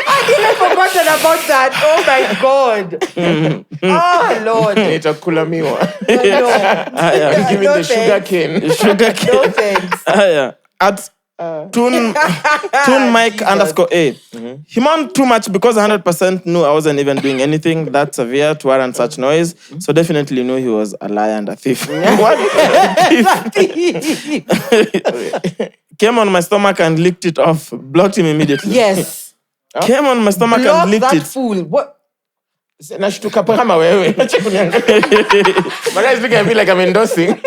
I forgotten about that. Oh my God. Oh Lord. Nitakula miwa. No. Give me the sugar cane. Sugar cane. No thanks. At Toon Mike_A. He moaned too much because 100% knew I wasn't even doing anything that severe to warrant such noise. So definitely knew he was a liar and a thief. What? Came on my stomach and licked it off. Blocked him immediately. Yes. Came on my stomach Block and licked that it. fool. What? Nashtuka kama wewe. Mariah is looking at me like I'm endorsing.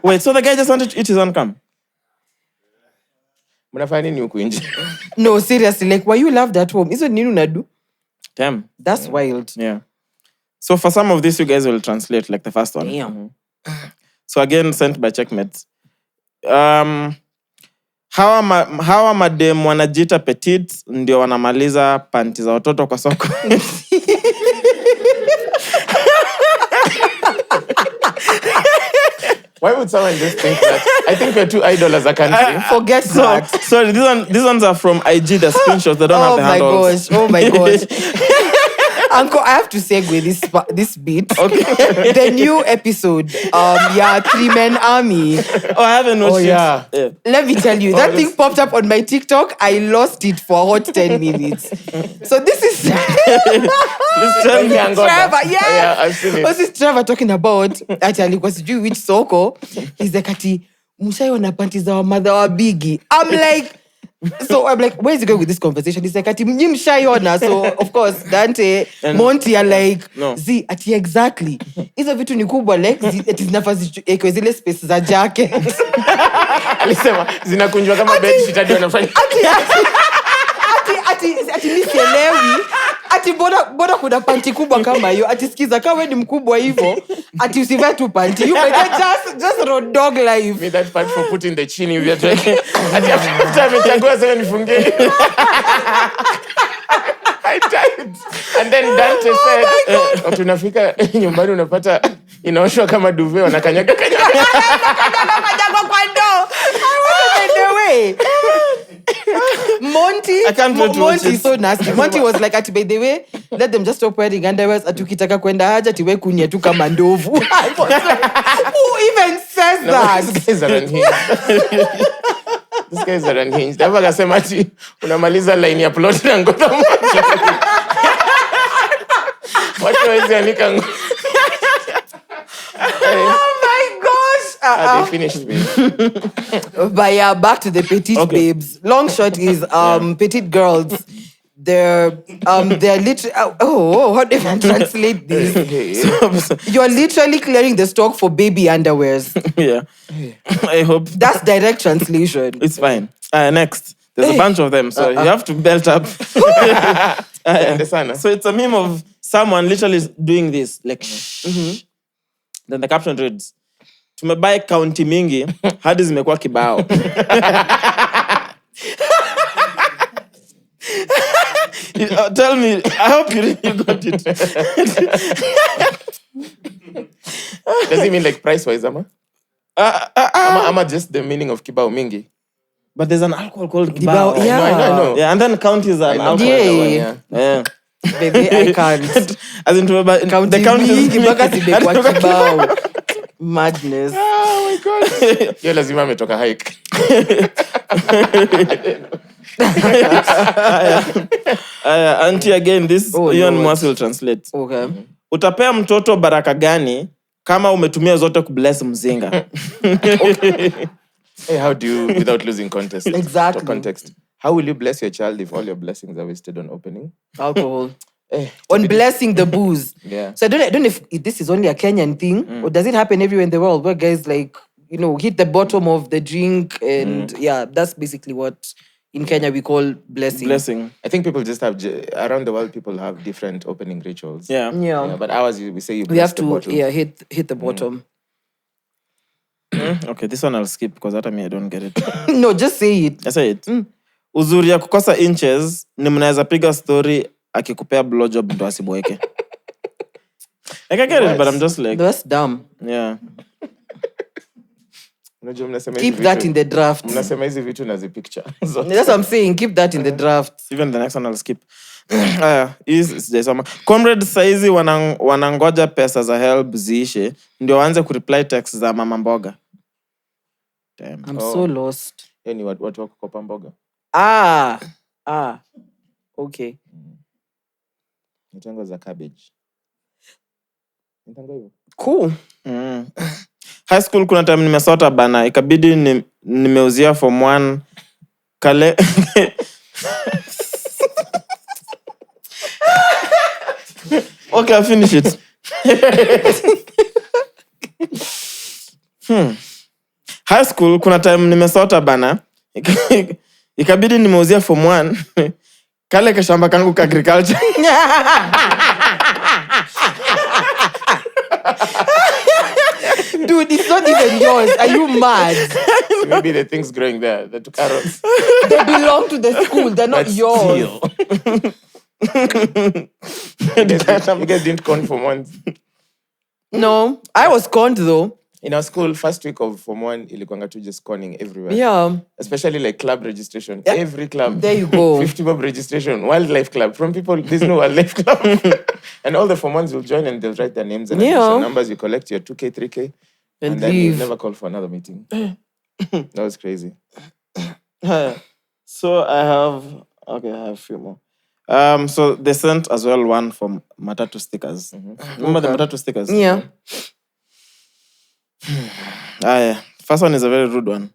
Wait, so the guy just wanted to eat his own cum? Mnafanya nini huku nje? No, seriously. Like, why you loved at home? Iso nini unadu? Damn. That's wild. Yeah. So for some of this, you guys will translate like the first one. Damn. So again, sent by checkmates. Hawa madem wanajita petit ndio wanamaliza panti za watoto kwa soko. Why would someone just think that? I think we're too idle as a country. Forget that. Sorry, these ones are from IG, the screenshots. They don't have the handles. Oh my gosh. Uncle, I have to segue this bit. Okay. The new episode, 3-Men Army. Oh, I haven't watched it. Yeah. Let me tell you, that thing popped up on my TikTok. I lost it for a hot 10 minutes. So this is Please tell me. Trevor. Oh, yeah, I've seen it. What's this Trevor talking about? Actually, because you which soko? He's like, ati, mushaona panties za mother wa bigi. I'm like, where is he going with this conversation? He's like, ati mnyi mshaiona. So, of course, Dante, And- Monty are like, No. zi, ati exactly. Hizo vitu ni kubwa, like, ati zinafaa ekwe zile space za jacket. Alisema zinakunjwa kama bedsheet hadi wanafanya. Ati mimi sielewi. Ati bora kuna panti kubwa kama hiyo. Ati sikiza kama wewe ni mkubwa hivyo, ati usivae tu panti. You better just road dog life. Me that part for putting the chin in your drink. Ati after amechagua sasa nifungie. I died. And then Dante said, tunafika nyumbani unapata inaoshwa kama duvet wanakanyaga Kwa ndoo. By the way. I can't wait to watch Monty it. is so nasty. Monty was like, ati by the way, let them just stop wearing underwear. Ati ukitaka kwenda haja tiwe kunye tu kama ndovu. Who even says that? These guys are unhinged. These guys are unhinged. Hapa akasema ati unamaliza line ya plot na ngoza moja. Watu wawezi anika ngoza. Oh my gosh. They finished me. But yeah, back to the petite babes. Long shot is petite girls. They're literally how do I translate this? You're literally clearing the stock for baby underwears. Yeah. I hope That's direct translation. it's fine. Next. There's a bunch of them, so you have to belt up. So it's a meme of someone literally doing this, like shh. Then the caption reads, tumebuy county mingi, hadi zimekuwa kibao. Tell me, I hope you really got it. Does it mean like price-wise, ama? Ama just the meaning of kibao mingi? But there's an alcohol called kibao. Yeah. I know. Yeah, and then counties are an I know alcohol. that one, Yeah. yeah. Yeah. Baby, I can't. As in, the County counties. mingi mpaka zimekuwa kibao. Madness. Oh my God. Yo lazima ametoka hike. Auntie again, this Ian Lord. Mwass will translate. Okay. Utapea mtoto baraka gani kama umetumia zote kubless mzinga? Hey, how do you, without losing context? Exactly. Context. How will you bless your child if all your blessings are wasted on opening? Alcohol. Hey, On blessing the booze. Yeah. So I don't know if this is only a Kenyan thing or does it happen everywhere in the world where guys like, hit the bottom of the drink and yeah, that's basically what in Kenya we call blessing. I think people just have around the world. People have different opening rituals. Yeah. Yeah. But ours, we say you We bless have the to bottle. hit the bottom. Okay, this one I'll skip because that I don't get it. No, just say it. I say it. Uzuri ya kukosa inches ni mnaweza piga story akikupea blowjob ndo asiboeke. Like I get it, but I'm just like, That's dumb. yeah. Unajua mnasema Keep hizi that vitu- in the draft. Mnasema hizi vitu na picture. That's what I'm saying. Keep that in the draft. Even the next one I'll skip. Sijasoma. Comrade saizi wanangoja pesa za help ziishe ndio waanze kureply text za mama mboga. Damn. I'm so lost. Yani watu wako kopa mboga. Okay. Mitango za cabbage. Mitango hivyo. Cool. High school kuna time nimesota bana, ikabidi nimeuzia form 1 kale. Okay, I'll finish it. High school kuna time nimesota bana, ikabidi nimeuzia form 1 kale kashamba kangu ka agriculture. Dude, it's not even yours. Are you mad? Maybe the things growing there, the carrots. They belong to the school. They're not yours. You guys didn't con form 1. No, I was conned though. In our school, first week of form 1, ilikuanga tu just conning everywhere. Yeah. Especially like club registration. Every club. There you go. 50 bob registration. Wildlife club. From people, there's no wildlife club. And all the form 1s will join and they'll write their names and admission numbers. You collect your 2K, 3K. And then leave. you never call for another meeting. That was crazy. So I have a few more. So they sent as well one from Matatu stickers. Remember the Matatu stickers? Yeah. Yeah. First one is a very rude one.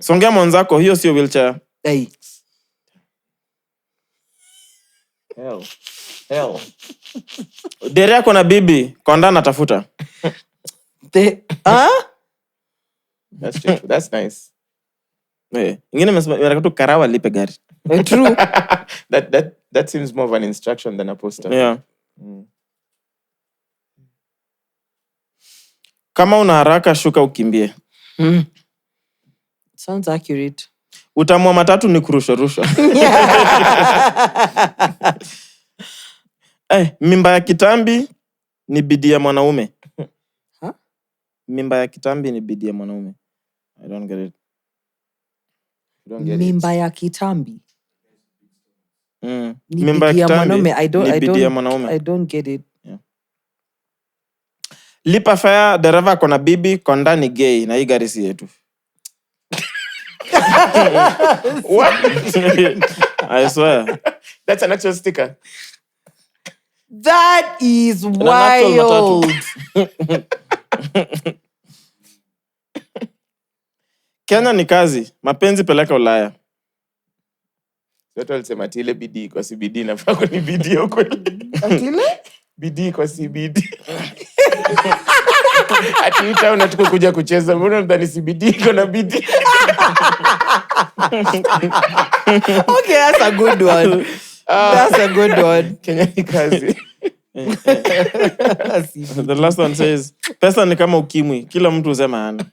Songea mwanzako, hiyo sio wheelchair. Hey. Hell. Dere yako na bibi, konda natafuta. That's true. That's nice. Ingine mesema tu karawa lipe gari. True. That seems more of an instruction than a poster. Yeah. Kama una haraka shuka ukimbie. Sounds accurate. Utamwa matatu ni kurusha. Mimba ya kitambi ni bidii ya mwanaume. Huh? Mimba ya kitambi ni bidii ya mwanaume. I don't get it. Mimba ya kitambi. Mimba ya kitambi ni bidii ya mwanaume. I don't get it. Yeah. Lipa fare, dereva kona bibi, konda ni gay na hii gari si yetu. What? I swear. That's an actual sticker. That is wild. Kenya ni kazi, mapenzi peleka Ulaya. Watu walisema ati ile bidii kwa CBD nafaa ni bidii ya kweli. Atile? Bidii kwa CBD. Ati town natuko kuja kucheza, mbona ndani CBD iko na bidii? Okay, that's a good one. That's a good one. Kenya ni kazi. The last one says, pesa ni kama ukimwi, kila mtu usema ana.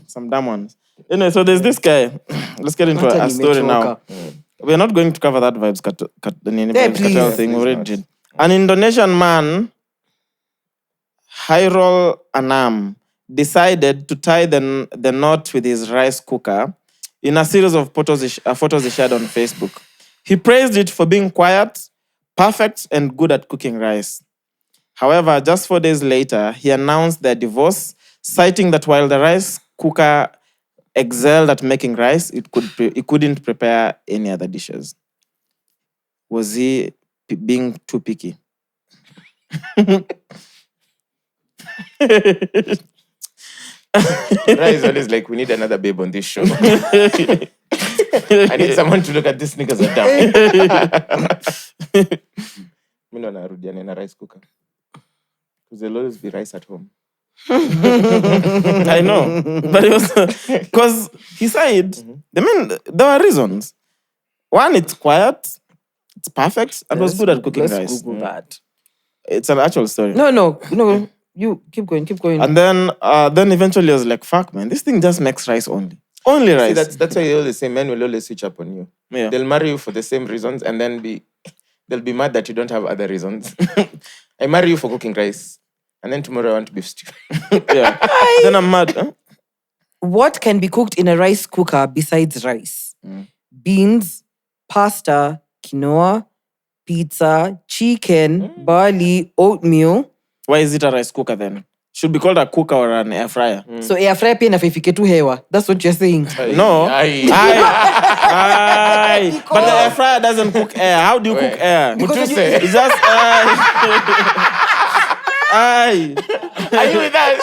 Some dumb ones. Anyway, so there's this guy. Let's get into a story now. We're not going to cover that vibes cartel thing. We already did. An Indonesian man, Hairul Anam, decided to tie the knot with his rice cooker in a series of photos he shared on Facebook. He praised it for being quiet, perfect, and good at cooking rice. However, just 4 days later, he announced their divorce, citing that while the rice cooker excelled at making rice, it couldn't prepare any other dishes. Was he being too picky? Mariah is always like, we need another babe on this show. I need someone to look at these niggas are down. Mimi narudiana na rice cooker. Because there'll always be rice at home. I know. But it was because he said, I mean, there were reasons. One, it's quiet, it's perfect, and was good at cooking Let's rice. Google that. It's an actual story. No. You keep going. And then eventually I was like, fuck, man, this thing just makes rice only. Only rice. See, that's why you always say men will always switch up on you. Yeah. They'll marry you for the same reasons and then they'll be mad that you don't have other reasons. I marry you for cooking rice. And then tomorrow I want beef stew. Yeah. Then I'm mad. Huh? What can be cooked in a rice cooker besides rice? Beans, pasta, quinoa, pizza, chicken, barley, oatmeal. Why is it a rice cooker then? Should be called a cooker or an air fryer. So air fryer pia inafifike tu hewa. That's what you're saying. No. Aye. Aye. But the air fryer doesn't cook air. How do you cook air? Mutuse. It's just aye. Are you with us?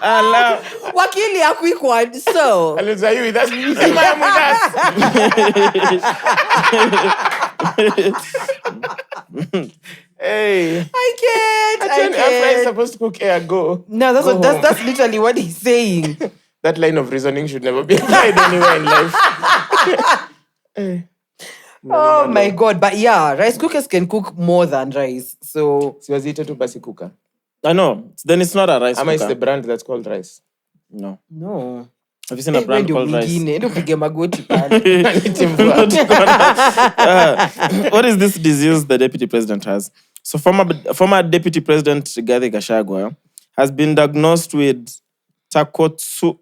Allah. Wakili a quick one. So Alex, are you with us? Sima, I'm with us. Hey. I can't. Air fryer is supposed to cook air. Go. No, that's literally what he's saying. That line of reasoning should never be applied anywhere in life. Oh my God. But yeah, rice cookers can cook more than rice. So Siwazita tu basi cooker. I know. Then it's not a rice Ama it's the cooker. brand that's called rice. No. no. Have you seen a brand called rice? Ndio pige magoti pale. What is this disease the deputy president has? So former deputy president Rigathi Gachagua has been diagnosed with Takotsubo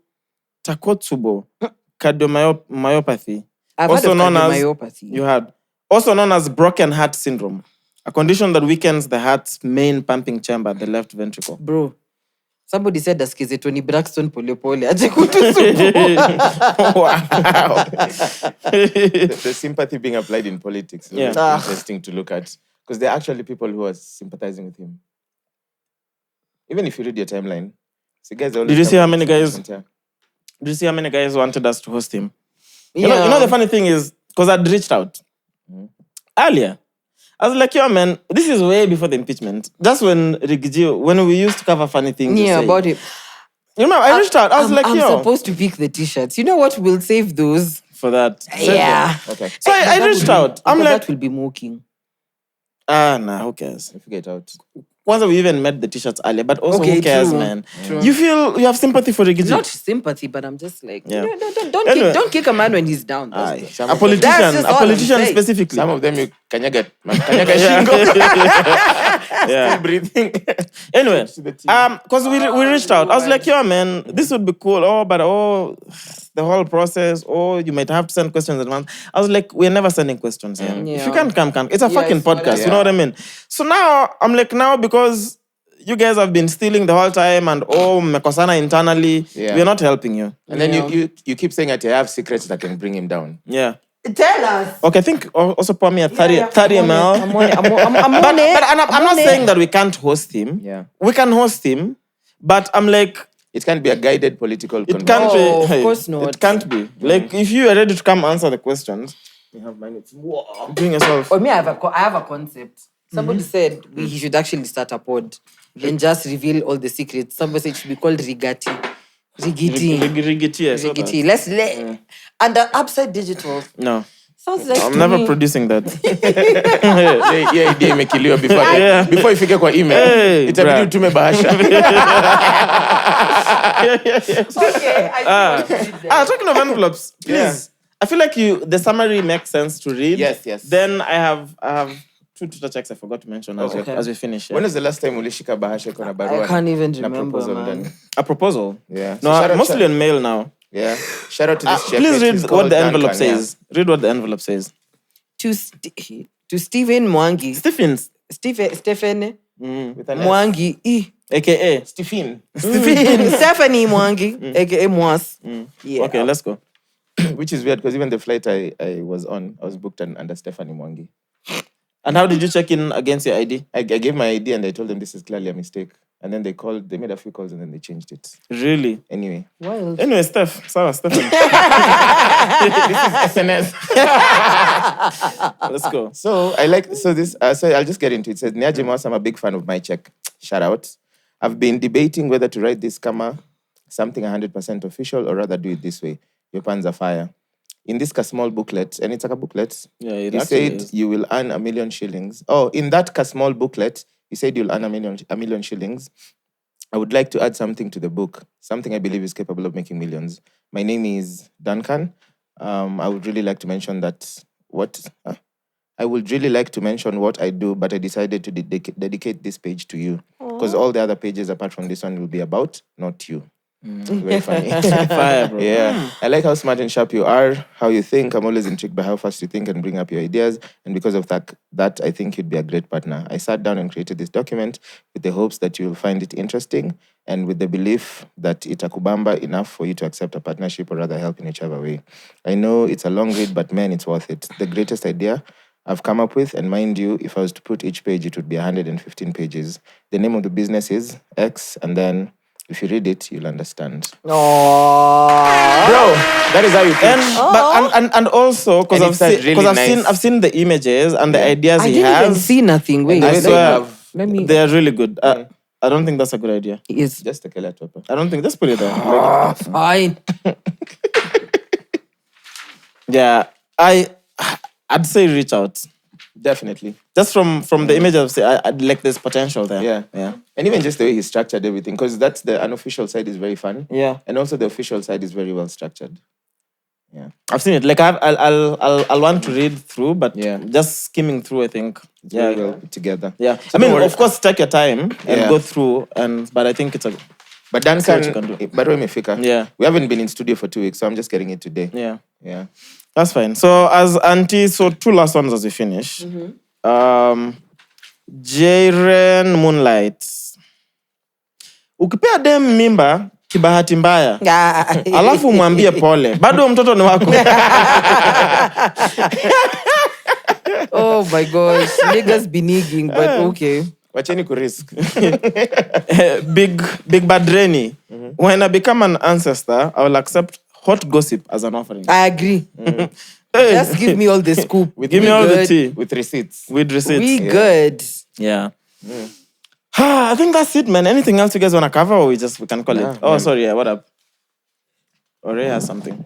cardiomyopathy. I've Also heard of known as- cardiomyopathy. You had also known as broken heart syndrome, a condition that weakens the heart's main pumping chamber, the left ventricle. Bro. Somebody said asikize Tony Braxton polepole aje kutusumbua. Wow. The sympathy being applied in politics is Yeah. really interesting to look at. Because there are actually people who are sympathizing with him. Even if you read your timeline. So guys always Did you see have how many guys- different- Did you see how many guys wanted us to host him? Yeah. You know the funny thing is, because I'd reached out earlier. I was like, yo, man, this is way before the impeachment. Just when we used to cover funny things. you Yeah, say. about it. You remember, I reached out. I was like, I'm yo, supposed to pick the t-shirts. You know what? We'll save those. for that. Yeah. Okay. So I reached out. I'm Because like, that will be mocking. nah, who cares? I figure it out. Once we even met the t-shirts earlier, but also Okay, who cares, true. man? True. You feel you have sympathy for Rigiji? Not sympathy, but I'm just like, Yeah. don't Anyway. don't kick a man when he's down. That's Aye. the- Some A of them- That's politician, just a all I'm politician saying. specifically. Some of them you kanyaga shingo. Yeah. Breathing. Anyway, To the team. because we reached out. I was like, yo, man, this would be cool. But the whole process. You might have to send questions in advance. I was like, we're never sending questions. Yeah. If Yeah. you can't come. It's a Yeah, fucking it's not podcast. a- You know what I mean? So now I'm like, because you guys have been stealing the whole time and mekosana internally, Yeah. we're not helping you. And then Yeah. you keep saying that I have secrets that can bring him down. Yeah. Tell us. Okay, I think also pour me a 30 I'm ml. on it. I'm on But it. I'm not saying that we can't host him. Yeah. We can host him, but I'm like, It can't be a guided political it can't No, be. of course not. It can't be. Like, if you are ready to come answer the questions, you have minutes. Bring yourself. For me, I have a concept. Somebody said he should actually start a pod and just reveal all the secrets. Somebody said it should be called Rigati. Rigiti. Rigiti, I saw that. Rigiti. Let's under UpSyd Digital. No. Sounds like I'm to never me. producing that. Yeah, idea imekiliwa before Yeah. before ifike kwa email. Hey, Itabidi bruh. utume bahasha. Okay, I see what you did there. Talking of envelopes, please. Yeah. I feel like the summary makes sense to read. Yes, yes. Then I have two Twitter checks I forgot to mention Okay. as we finish. Yeah. When was the last time ulishika bahasha iko na barua? I can't even na remember, proposal man. ndani? A proposal. Yeah. No, shout out- mostly on mail now. Yeah. Shout out to this chef. Please read He's what called the envelope Duncan, yeah. says. Read what the envelope says. To Stephen Mwangi. Stephens, Stephen With an S. Mwangi. aka Stephen. Stephanie Mwangi, aka Mwass. Yeah. Okay, let's go. Which is weird because even the flight I was on, I was booked under Stephanie Mwangi. And how did you check in against your ID? I gave my ID and I told them this is clearly a mistake. And then they made a few calls and then they changed it. Really? Anyway. Wild. Anyway, Stephen. This is SNS. Let's go. So I'll just get into it. It says, Niaje Mwass, I'm a big fan of my Cheque. Shout out. I've been debating whether to write this something 100% official or rather do it this way. Your pans are fire. In this small booklet, and it's like a booklet, Yeah, you said you will earn 1 million shillings. Oh, in that small booklet, you said you'll earn 1 million shillings. I would like to add something to the book, something I believe is capable of making millions. My name is Duncan. I would really like to mention what I do, but I decided to dedicate this page to you because all the other pages apart from this one will be about, not you. Very funny. Fire, bro. Yeah. I like how smart and sharp you are, how you think. I'm always intrigued by how fast you think and bring up your ideas. And because of that, I think you'd be a great partner. I sat down and created this document with the hopes that you'll find it interesting and with the belief that itakubamba enough for you to accept a partnership or rather help in whichever way. I know it's a long read, but man, it's worth it. The greatest idea I've come up with, and mind you, if I was to put each page, it would be 115 pages. The name of the business is X, and then if you read it, you'll understand. Oh, Bro, that is how you think. And also because I've seen the images and the ideas I he didn't even has. see nothing. Wait, I swear, let me. they are really good. I don't think that's a good idea. Yes. Just take a letter. I don't think. Just put it there. Fine. Yeah, I'd say reach out. Definitely. Just from the images, I'd like there's potential there. Yeah. And even just the way he structured everything, because that's the unofficial side is very fun. Yeah. And also the official side is very well structured. Yeah. I've seen it. Like I'll want to read through, but Yeah. just skimming through, I think. It's very well put together. Yeah. So I mean, don't worry. of course, take your time and Yeah. go through, but I think it's a But See what Duncan, you can do. by the way, Mefika, Yeah. we haven't been in studio for 2 weeks, so I'm just getting it today. yeah. Yeah. That's fine. So as Auntie, so 2 last ones as we finish. Jaren Moonlight. Ukipea dem mimba kibahati mbaya. Alafu umwambie pole. Bado mtoto ni wako. Oh my gosh. Niggas be nigging, but okay. Wacheni kurisk. Big Bad Reni. When I become an ancestor, I will accept hot gossip as an offering. I agree. Hey. Just give me all the scoop. Give me all the tea. With receipts. With receipts. We good. Yeah. I think that's it, man. Anything else you guys want to cover or we can call it? Oh, sorry. Yeah, what up? Ore has something.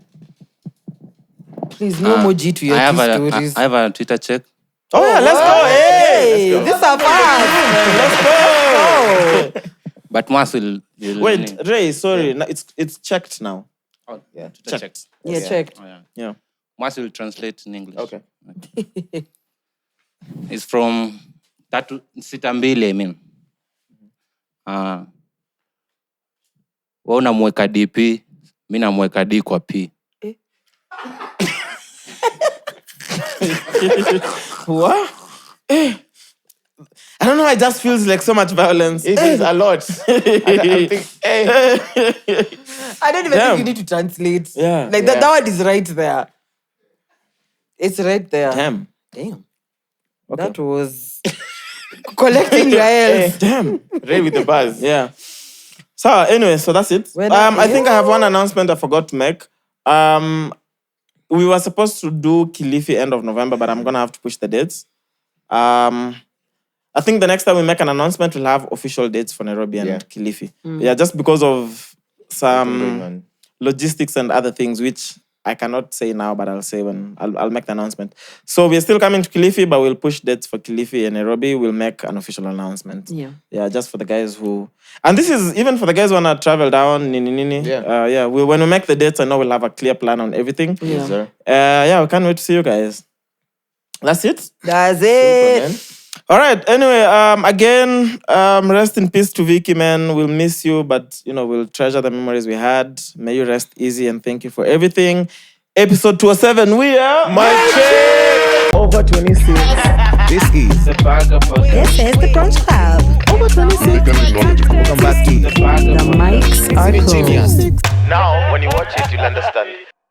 Please, no more G to your I stories. have a Twitter check. Oh, yeah, let's go. Hey, Hey, this is fast. let's go. But Mwass will Wait, Ray, sorry. No, it's checked now. Oh, Yeah. Twitter checked. Yeah, check. Oh, yeah. Yeah. Mwass will translate in English. Okay. It's from Tatu Sitambile, I mean. Wewe unamweka DP, mimi namweka D kwa P. What? I don't know. It just feels like so much violence. It is a lot. I think, I don't even think you need to translate. Yeah. Like that one is right there. It's right there. Damn. Damn. That was collecting your L's. Damn. Ray with the buzz. Yeah. So anyway, so that's it. I think I have one announcement I forgot to make. We were supposed to do Kilifi end of November, but I'm gonna have to push the dates. I think the next time we make an announcement, we'll have official dates for Nairobi and Kilifi. Yeah, just because of some logistics and other things, which I cannot say now, but I'll say when I'll make the announcement. So we're still coming to Kilifi, but we'll push dates for Kilifi and Nairobi. We'll make an official announcement. Yeah, just for the guys who, and this is even for the guys who wanna travel down. Yeah. When we make the dates, I know we'll have a clear plan on everything. Yes, sir. We can't wait to see you guys. That's it. That's it. Super, All right. Anyway, again, rest in peace to Vicki, man. We'll miss you, but we'll treasure the memories we had. May you rest easy and thank you for everything. Episode 207, we are My Cheque! over 26. This is This is the Brunch Club. Over 26. Welcome back to The mics are closed. Now, when you watch it, you'll understand.